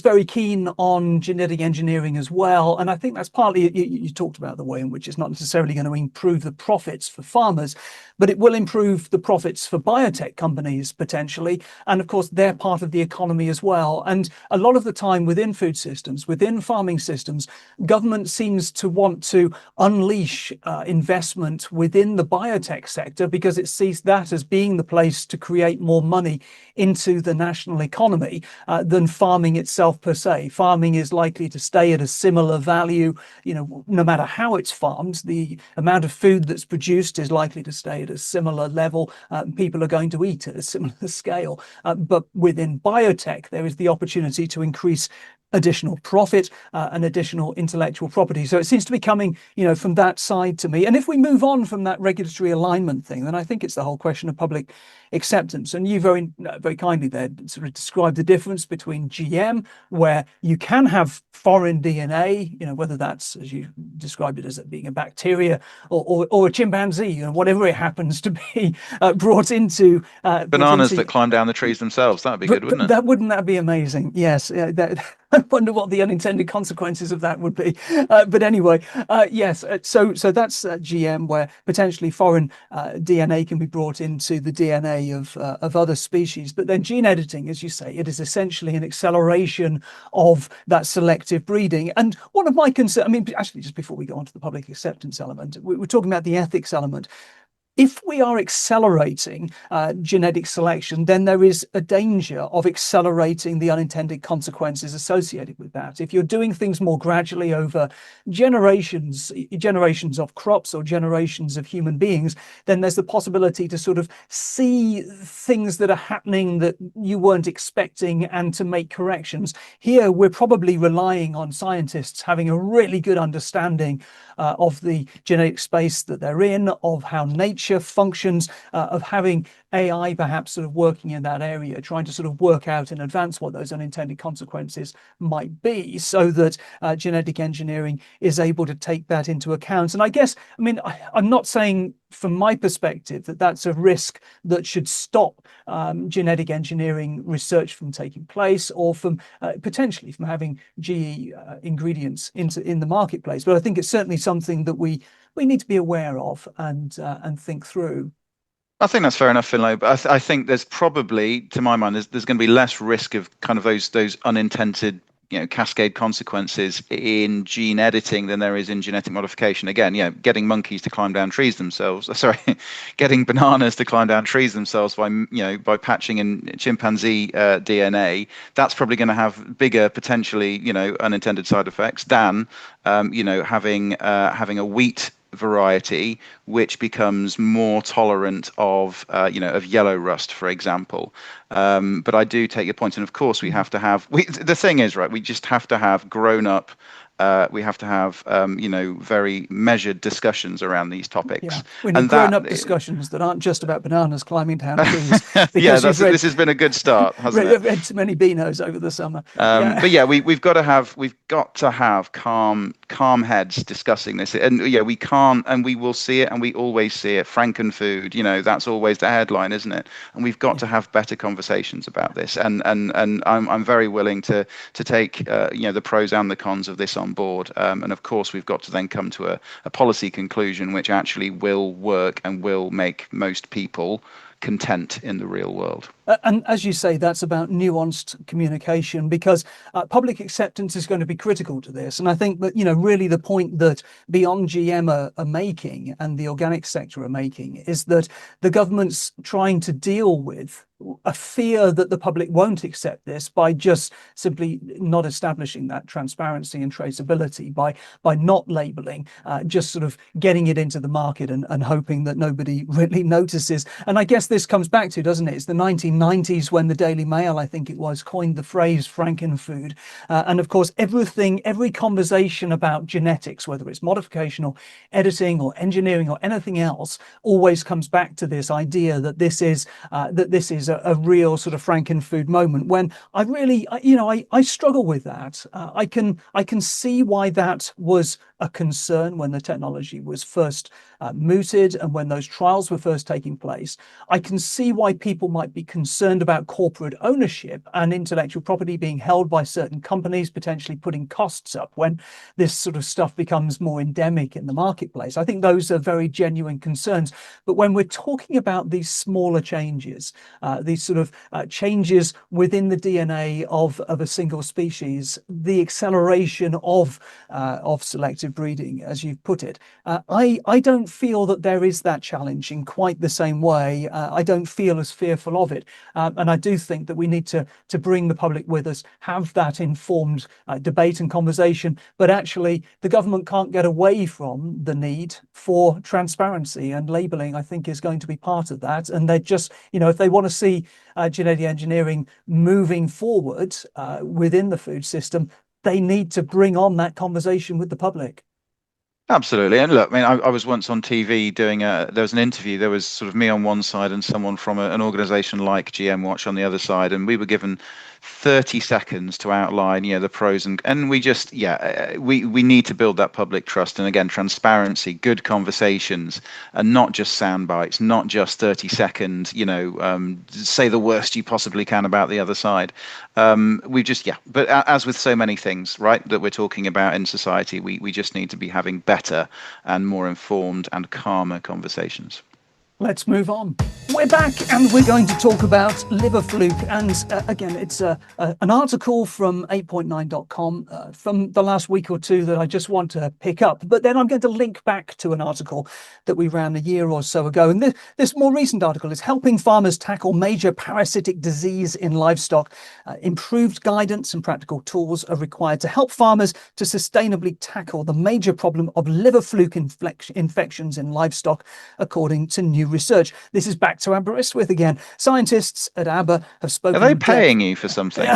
very keen on genetic engineering as well. And I think that's partly, you talked about the way in which it's not necessarily going to improve the profits for farmers, but it will improve the profits for biotech companies potentially. And of course, they're part of the economy as well. And a lot of the time within food systems, within farming systems, government seems to want to unleash investment within the biotech sector because it sees that as being the place to create more money into the national economy than farming itself per se. Farming is likely to stay at a similar value, no matter how it's farmed. The amount of food that's produced is likely to stay at a similar level. People are going to eat at a similar scale. But within biotech, there is the opportunity to increase additional profit and additional intellectual property. So it seems to be coming, from that side to me. And if we move on from that regulatory alignment thing, then I think it's the whole question of public acceptance. And you very, very kindly there sort of described the difference between GM, where you can have foreign DNA, whether that's, as you described it, as it being a bacteria or a chimpanzee, whatever it happens to be, brought into bananas that climb down the trees themselves. That'd be good, wouldn't it? Wouldn't that be amazing? Yes. I wonder what the unintended consequences of that would be. But anyway, yes. So that's GM, where potentially foreign DNA can be brought into the DNA of other species. But then gene editing, as you say, it is essentially an acceleration of that selective breeding. And one of my concerns, actually, just before we go on to the public acceptance element, we're talking about the ethics element. If we are accelerating genetic selection, then there is a danger of accelerating the unintended consequences associated with that. If you're doing things more gradually over generations of crops or generations of human beings, then there's the possibility to sort of see things that are happening that you weren't expecting and to make corrections. Here, we're probably relying on scientists having a really good understanding of the genetic space that they're in, of how nature functions, of having AI perhaps sort of working in that area, trying to sort of work out in advance what those unintended consequences might be, so that genetic engineering is able to take that into account. And I guess, I'm not saying from my perspective that that's a risk that should stop genetic engineering research from taking place, or from potentially from having GE ingredients in the marketplace. But I think it's certainly something that we need to be aware of and think through. I think that's fair enough, Finlo. But I think there's probably, to my mind, there's going to be less risk of kind of those unintended, cascade consequences in gene editing than there is in genetic modification. Again, getting monkeys to climb down trees themselves. Sorry, getting bananas to climb down trees themselves by patching in chimpanzee DNA. That's probably going to have bigger potentially, unintended side effects than, having a wheat variety which becomes more tolerant of yellow rust, for example. But I do take your point, and of course we have to have. The thing is, right, we just have to have grown up We have to have, very measured discussions around these topics. Yeah, we need And grown-up discussions that aren't just about bananas climbing down trees, yeah, because you've this has been a good start, hasn't it? read too many beanos over the summer. Yeah. But yeah, we've got to have calm heads discussing this, and yeah, we can't, and we will see it, and we always see it. Frankenfood, that's always the headline, isn't it? And we've got to have better conversations about this, and I'm very willing to take the pros and the cons of this on board, and of course we've got to then come to a policy conclusion which actually will work and will make most people content in the real world. And as you say, that's about nuanced communication, because public acceptance is going to be critical to this. And I think that, really the point that Beyond GM are making, and the organic sector are making, is that the government's trying to deal with a fear that the public won't accept this by just simply not establishing that transparency and traceability, by not labeling, just sort of getting it into the market and hoping that nobody really notices. And I guess this comes back to, doesn't it? It's the 1990s when the Daily Mail, I think it was, coined the phrase Frankenfood. And of course, every conversation about genetics, whether it's modification or editing or engineering or anything else, always comes back to this idea that this is a real sort of Frankenfood moment, when I struggle with that. I can see why that was a concern when the technology was first mooted and when those trials were first taking place. I can see why people might be concerned about corporate ownership and intellectual property being held by certain companies, potentially putting costs up when this sort of stuff becomes more endemic in the marketplace. I think those are very genuine concerns. But when we're talking about these smaller changes, these sort of changes within the DNA of a single species, the acceleration of selective breeding, as you've put it, I don't feel that there is that challenge in quite the same way. I don't feel as fearful of it. And I do think that we need to bring the public with us, have that informed debate and conversation. But actually, the government can't get away from the need for transparency, and labelling, I think, is going to be part of that. And they're just, if they want to see genetic engineering moving forward within the food system, they need to bring on that conversation with the public. Absolutely. And look, I mean, I was once on TV doing there was an interview. There was sort of me on one side and someone from an organization like GM Watch on the other side. And we were given 30 seconds to outline, the pros and we just, we need to build that public trust. And again, transparency, good conversations, and not just sound bites, not just 30-second, say the worst you possibly can about the other side. But as with so many things, right, that we're talking about in society, we just need to be having better and more informed and calmer conversations. Let's move on. We're back, and we're going to talk about liver fluke. And again, it's an article from 8.9.com from the last week or two that I just want to pick up. But then I'm going to link back to an article that we ran a year or so ago. And this more recent article is helping farmers tackle major parasitic disease in livestock. Improved guidance and practical tools are required to help farmers to sustainably tackle the major problem of liver fluke infections in livestock, according to new research. This is back to Aberystwyth again. Scientists at Aber have spoken. Are they paying you for something?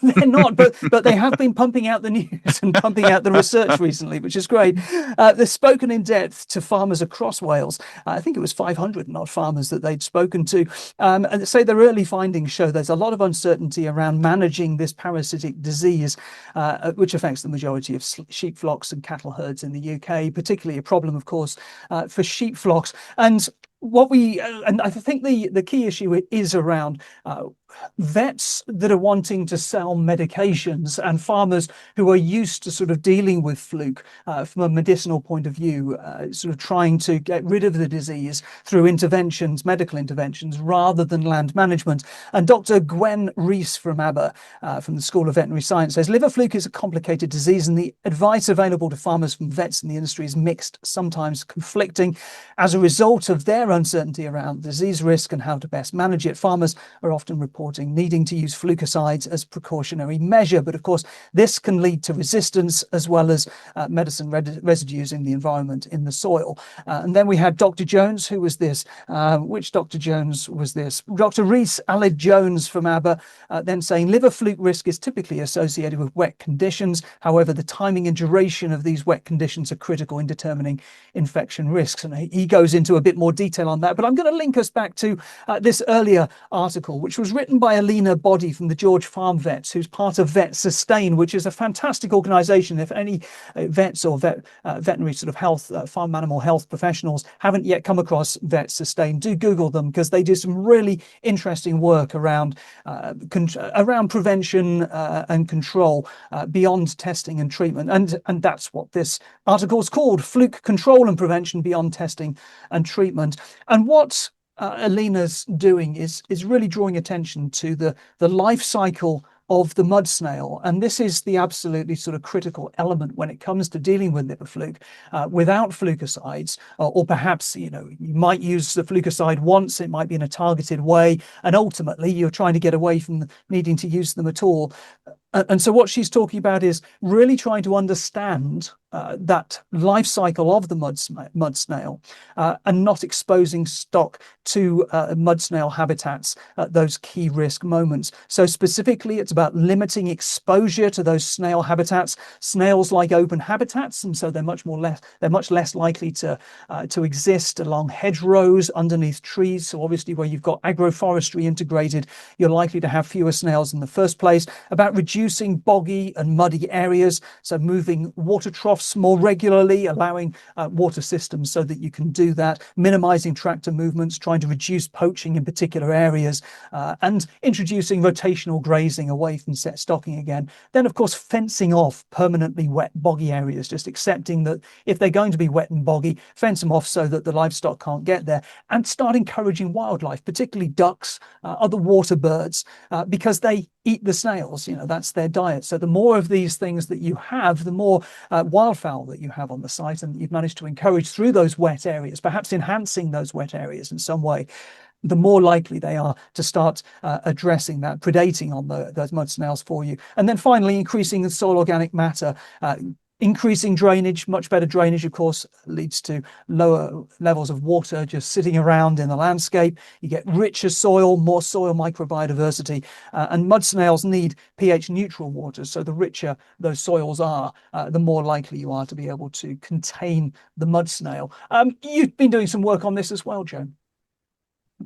They're not, but they have been pumping out the news and pumping out the research recently, which is great. They've spoken in depth to farmers across Wales. I think it was 500 odd farmers that they'd spoken to, and say their early findings show there's a lot of uncertainty around managing this parasitic disease, which affects the majority of sheep flocks and cattle herds in the UK, particularly a problem, of course, for sheep flocks. And I think the key issue is around vets that are wanting to sell medications, and farmers who are used to sort of dealing with fluke from a medicinal point of view, sort of trying to get rid of the disease through interventions, medical interventions, rather than land management. And Dr. Gwen Rees from Aber, from the School of Veterinary Science, says liver fluke is a complicated disease, and the advice available to farmers from vets in the industry is mixed, sometimes conflicting. As a result of their uncertainty around disease risk and how to best manage it, farmers are often reporting reporting needing to use flukicides as precautionary measure. But of course, this can lead to resistance as well as medicine residues in the environment, in the soil. And then we had Dr. Jones, who was this? Which Dr. Jones was this? Dr. Reese Aled Jones from ABBA, then saying liver fluke risk is typically associated with wet conditions. However, the timing and duration of these wet conditions are critical in determining infection risks. And he goes into a bit more detail on that. But I'm going to link us back to this earlier article, which was written by Alina Boddy from the George Farm Vets, who's part of Vet Sustain, which is a fantastic organization. If any vets or veterinary sort of health, farm animal health professionals haven't yet come across Vet Sustain, do Google them, because they do some really interesting work around prevention and control beyond testing and treatment. And that's what this article is called, Fluke Control and Prevention Beyond Testing and Treatment. And what Alina's doing is really drawing attention to the life cycle of the mud snail. And this is the absolutely sort of critical element when it comes to dealing with liver fluke. Without flukicides, or perhaps, you might use the flukicide once, it might be in a targeted way, and ultimately you're trying to get away from needing to use them at all. And so what she's talking about is really trying to understand that life cycle of the mud snail and not exposing stock to mud snail habitats at those key risk moments. So specifically, it's about limiting exposure to those snail habitats. Snails like open habitats, and so they're much less likely to exist along hedgerows, underneath trees. So obviously, where you've got agroforestry integrated, you're likely to have fewer snails in the first place. About reducing boggy and muddy areas, so moving water troughs more regularly, allowing water systems so that you can do that, minimizing tractor movements, trying to reduce poaching in particular areas, and introducing rotational grazing away from set stocking again. Then, of course, fencing off permanently wet, boggy areas, just accepting that if they're going to be wet and boggy, fence them off so that the livestock can't get there, and start encouraging wildlife, particularly ducks, other water birds, because they eat the snails. That's their diet. So the more of these things that you have, the more wildfowl that you have on the site, and you've managed to encourage through those wet areas, perhaps enhancing those wet areas in some way, the more likely they are to start addressing that, predating on those mud snails for you. And then finally, increasing the soil organic matter. Increasing drainage, much better drainage, of course, leads to lower levels of water just sitting around in the landscape. You get richer soil, more soil microbiodiversity, and mud snails need pH neutral water. So the richer those soils are, the more likely you are to be able to contain the mud snail. You've been doing some work on this as well, Joan.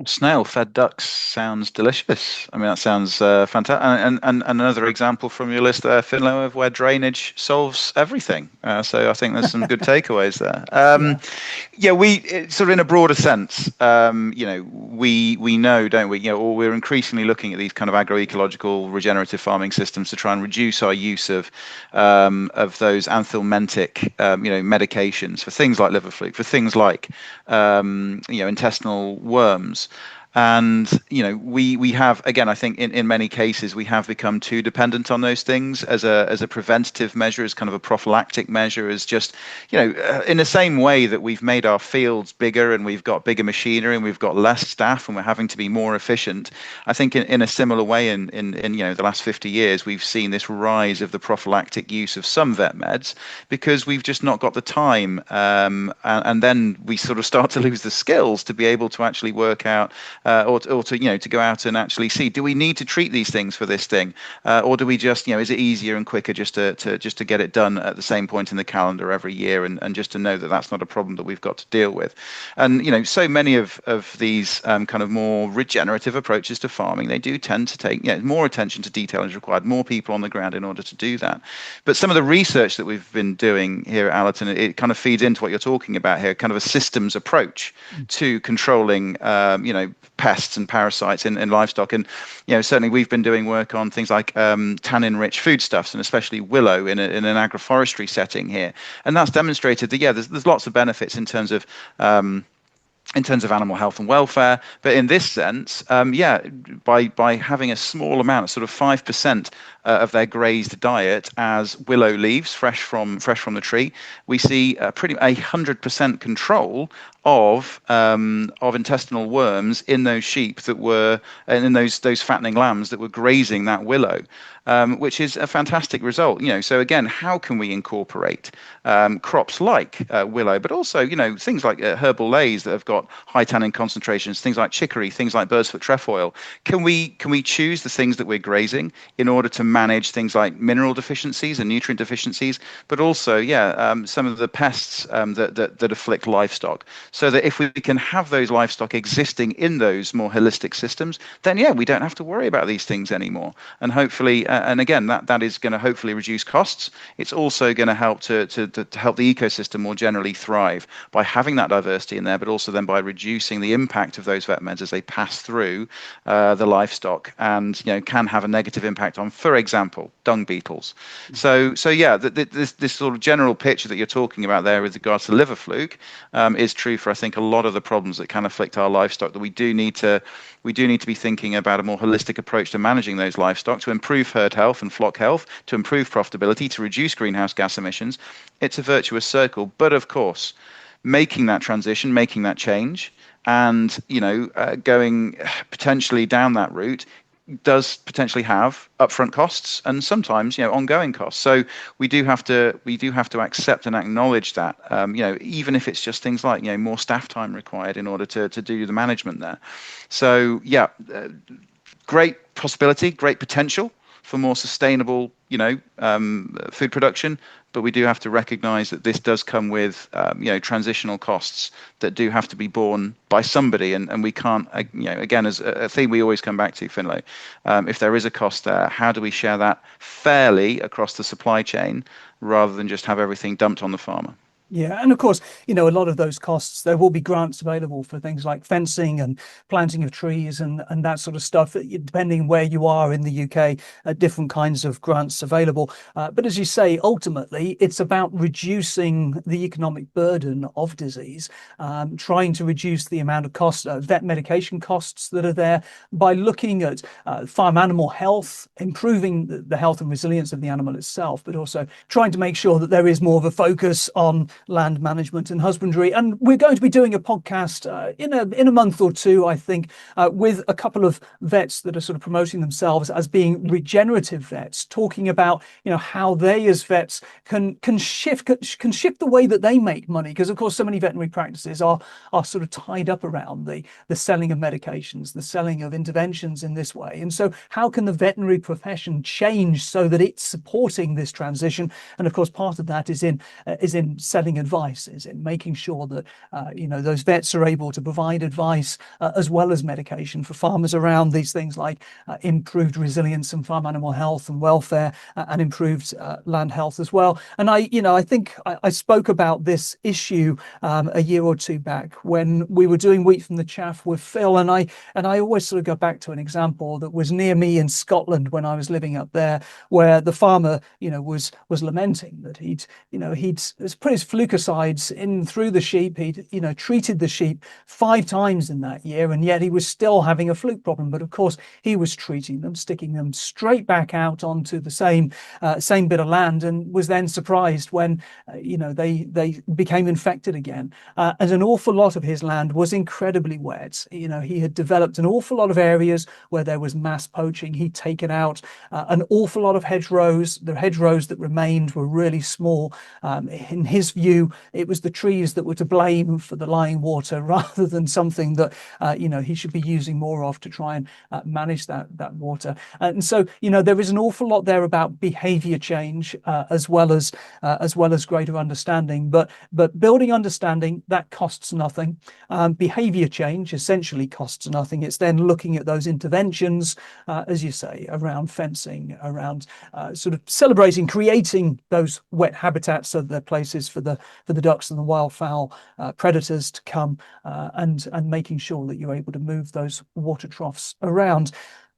Snail-fed ducks sounds delicious. I mean, that sounds fantastic. And another example from your list there, Finlo, of where drainage solves everything. So I think there's some good takeaways there. We sort of in a broader sense, we know, don't we? Or we're increasingly looking at these kind of agroecological regenerative farming systems to try and reduce our use of those anthelmintic, medications for things like liver fluke, for things like intestinal worms. And we have, again, I think in many cases we have become too dependent on those things as a preventative measure, as kind of a prophylactic measure, as just in the same way that we've made our fields bigger and we've got bigger machinery and we've got less staff and we're having to be more efficient. I think in a similar way in the last 50 years we've seen this rise of the prophylactic use of some vet meds because we've just not got the time, and then we sort of start to lose the skills to be able to actually work out. Or to go out and actually see, do we need to treat these things for this thing, or do we just is it easier and quicker just to get it done at the same point in the calendar every year, and just to know that that's not a problem that we've got to deal with. And so many of these kind of more regenerative approaches to farming, they do tend to take more attention to detail is required, more people on the ground in order to do that. But some of the research that we've been doing here at Allerton, it kind of feeds into what you're talking about here, kind of a systems approach to controlling pests and parasites in livestock. And certainly we've been doing work on things like tannin-rich foodstuffs, and especially willow in an agroforestry setting here. And that's demonstrated that there's lots of benefits in terms of animal health and welfare, but in this sense, by having a small amount, sort of 5% of their grazed diet as willow leaves, fresh from the tree, we see 100% control of intestinal worms in those sheep that were, and in those fattening lambs that were grazing that willow, which is a fantastic result. So again, how can we incorporate crops like willow, but also things like herbal leys that have got high tannin concentrations, things like chicory, things like bird's foot trefoil. Can we choose the things that we're grazing in order to manage things like mineral deficiencies and nutrient deficiencies, but also some of the pests that afflict livestock, so that if we can have those livestock existing in those more holistic systems, then we don't have to worry about these things anymore. And hopefully, and again, that is going to hopefully reduce costs. It's also going to help to help the ecosystem more generally thrive by having that diversity in there, but also then by reducing the impact of those vet meds as they pass through the livestock, and can have a negative impact on, for example, dung beetles. So yeah, this sort of general picture that you're talking about there with regards to liver fluke is true for, I think, a lot of the problems that can afflict our livestock, that we do need to be thinking about a more holistic approach to managing those livestock to improve herd health and flock health, to improve profitability, to reduce greenhouse gas emissions. It's a virtuous circle, but of course, making that transition, making that change, and going potentially down that route does potentially have upfront costs and sometimes ongoing costs. So we do have to accept and acknowledge that, even if it's just things like more staff time required in order to do the management there. So great possibility, great potential for more sustainable food production, but we do have to recognize that this does come with transitional costs that do have to be borne by somebody, and we can't, again, as a theme we always come back to, Finlo, if there is a cost there, how do we share that fairly across the supply chain rather than just have everything dumped on the farmer? Yeah, and of course, a lot of those costs, there will be grants available for things like fencing and planting of trees and that sort of stuff, depending where you are in the UK, different kinds of grants available. But as you say, ultimately, it's about reducing the economic burden of disease, trying to reduce the amount of cost, vet medication costs that are there, by looking at farm animal health, improving the health and resilience of the animal itself, but also trying to make sure that there is more of a focus on land management and husbandry. And we're going to be doing a podcast in a month or two, I think, with a couple of vets that are sort of promoting themselves as being regenerative vets, talking about how they as vets can shift the way that they make money, because of course so many veterinary practices are sort of tied up around the selling of medications, the selling of interventions in this way. And so how can the veterinary profession change so that it's supporting this transition? And of course part of that is in selling advice, is in making sure that those vets are able to provide advice as well as medication for farmers around these things like improved resilience and farm animal health and welfare, and improved land health as well. And I think I spoke about this issue a year or two back when we were doing Wheat from the Chaff with Phil, and I always sort of go back to an example that was near me in Scotland when I was living up there, where the farmer was lamenting that he'd put his flucicides in through the sheep. He'd treated the sheep 5 times in that year, and yet he was still having a fluke problem. But of course he was treating them, sticking them straight back out onto the same bit of land, and was then surprised when they became infected again. And an awful lot of his land was incredibly wet. He had developed an awful lot of areas where there was mass poaching. He'd taken out an awful lot of hedgerows. The hedgerows that remained were really small. In his view, it was the trees that were to blame for the lying water, rather than something that he should be using more of to try and manage that water. And so there is an awful lot there about behavior change, as well as greater understanding. But building understanding, that costs nothing. Behavior change essentially costs nothing. It's then looking at those interventions, as you say, around fencing, around sort of celebrating, creating those wet habitats so that they're places for the ducks and the wildfowl predators to come, and making sure that you're able to move those water troughs around.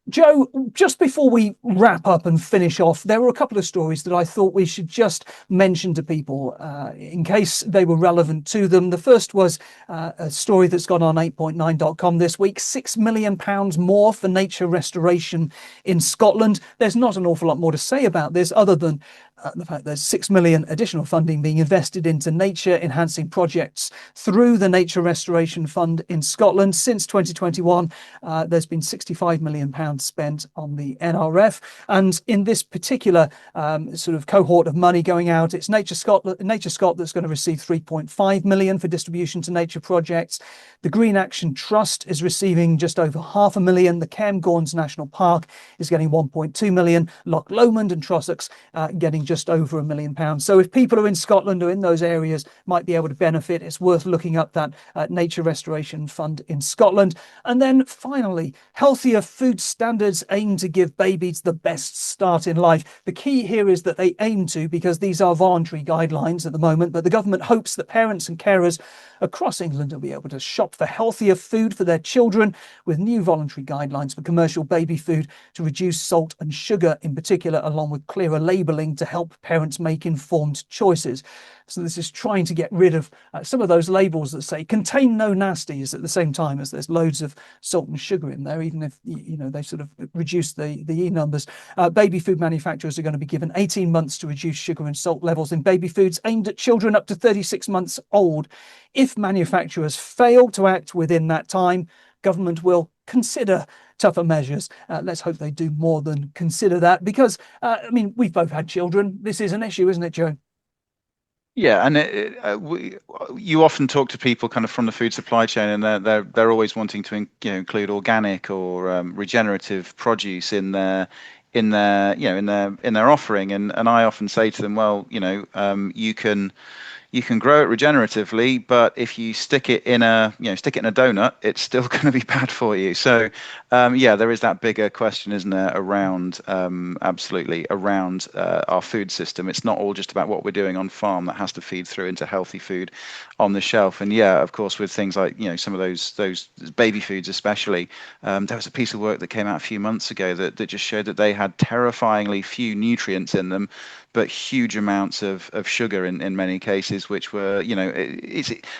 Joe, just before we wrap up and finish off, there were a couple of stories that I thought we should just mention to people in case they were relevant to them. The first was a story that's gone on 8.9.com this week: £6 million more for nature restoration in Scotland. There's not an awful lot more to say about this other than the fact there's 6 million additional funding being invested into nature enhancing projects through the Nature Restoration Fund in Scotland. Since 2021, there's been £65 million spent on the NRF. And in this particular sort of cohort of money going out, it's Nature Scot that's going to receive 3.5 million for distribution to nature projects. The Green Action Trust is receiving just over £500,000. The Cairngorms National Park is getting 1.2 million. Loch Lomond and Trossachs getting just over £1 million. So if people are in Scotland or in those areas might be able to benefit, it's worth looking up that Nature Restoration Fund in Scotland. And then finally, healthier food standards aim to give babies the best start in life. The key here is that they aim to, because these are voluntary guidelines at the moment, but the government hopes that parents and carers across England will be able to shop for healthier food for their children with new voluntary guidelines for commercial baby food to reduce salt and sugar in particular, along with clearer labelling to help parents make informed choices. So this is trying to get rid of some of those labels that say contain no nasties at the same time as there's loads of salt and sugar in there, even if they sort of reduce the E numbers. Baby food manufacturers are going to be given 18 months to reduce sugar and salt levels in baby foods aimed at children up to 36 months old. If manufacturers fail to act within that time, government will consider tougher measures. Let's hope they do more than consider that, because we've both had children. This is an issue, isn't it, Joe? Yeah, and you often talk to people kind of from the food supply chain, and they're always wanting to include organic or regenerative produce in their offering, and I often say to them, well, you can grow it regeneratively, but if you stick it in a donut, it's still going to be bad for you. So there is that bigger question, isn't there, around absolutely around our food system. It's not all just about what we're doing on farm that has to feed through into healthy food on the shelf. And of course, with things like some of those baby foods especially, there was a piece of work that came out a few months ago that just showed that they had terrifyingly few nutrients in them, but huge amounts of sugar in many cases, which were,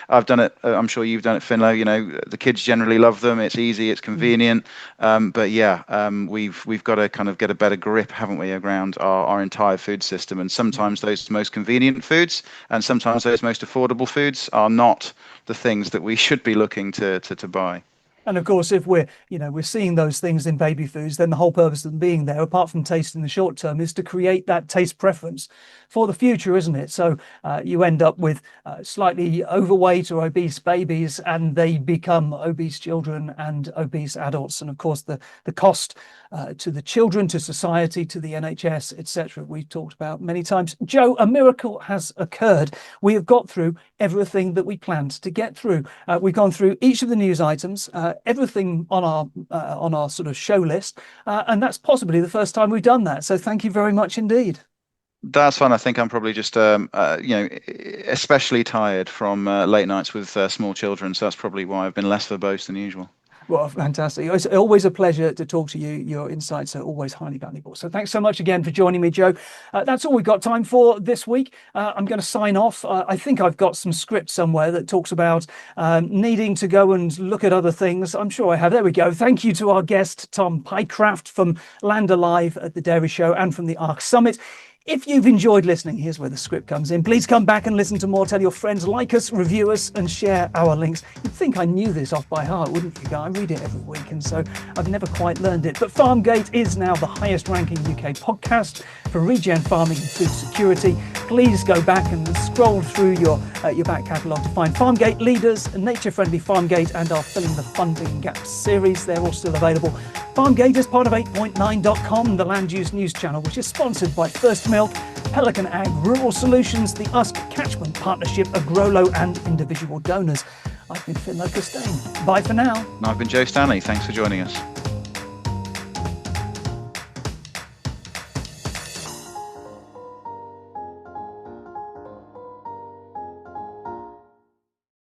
I've done it. I'm sure you've done it, Finlo. The kids generally love them. It's easy, it's convenient. We've got to kind of get a better grip, haven't we, around our entire food system. And sometimes those most convenient foods and sometimes those most affordable foods are not the things that we should be looking to buy. And of course, if we're seeing those things in baby foods, then the whole purpose of them being there, apart from taste in the short term, is to create that taste preference for the future, isn't it? So you end up with slightly overweight or obese babies, and they become obese children and obese adults. And of course, the cost to the children, to society, to the NHS, etc., we've talked about many times. Joe, a miracle has occurred. We have got through everything that we planned to get through. We've gone through each of the news items, everything on our sort of show list, and that's possibly the first time we've done that. So thank you very much indeed. That's fun. I think I'm probably just, especially tired from late nights with small children. So that's probably why I've been less verbose than usual. Well, fantastic. It's always a pleasure to talk to you. Your insights are always highly valuable. So thanks so much again for joining me, Joe. That's all we've got time for this week. I'm going to sign off. I think I've got some script somewhere that talks about needing to go and look at other things. I'm sure I have. There we go. Thank you to our guest, Tom PYCRAFT from Land Alive at the Dairy Show and from the ARC Summit. If you've enjoyed listening, here's where the script comes in. Please come back and listen to more. Tell your friends, like us, review us, and share our links. You'd think I knew this off by heart, wouldn't you, guys? I read it every week, and so I've never quite learned it. But Farmgate is now the highest-ranking UK podcast for regen farming and food security. Please go back and scroll through your back catalogue to find Farmgate Leaders, Nature-Friendly Farmgate, and our Filling the Funding Gap series. They're all still available. Farmgate is part of 8.9.com, the land use news channel, which is sponsored by First Milk, Pelican Ag, Rural Solutions, the USK Catchment Partnership, Agrolo, and individual donors. I've been FFINLO COSTAIN. Bye for now. And I've been Joe Stanley. Thanks for joining us.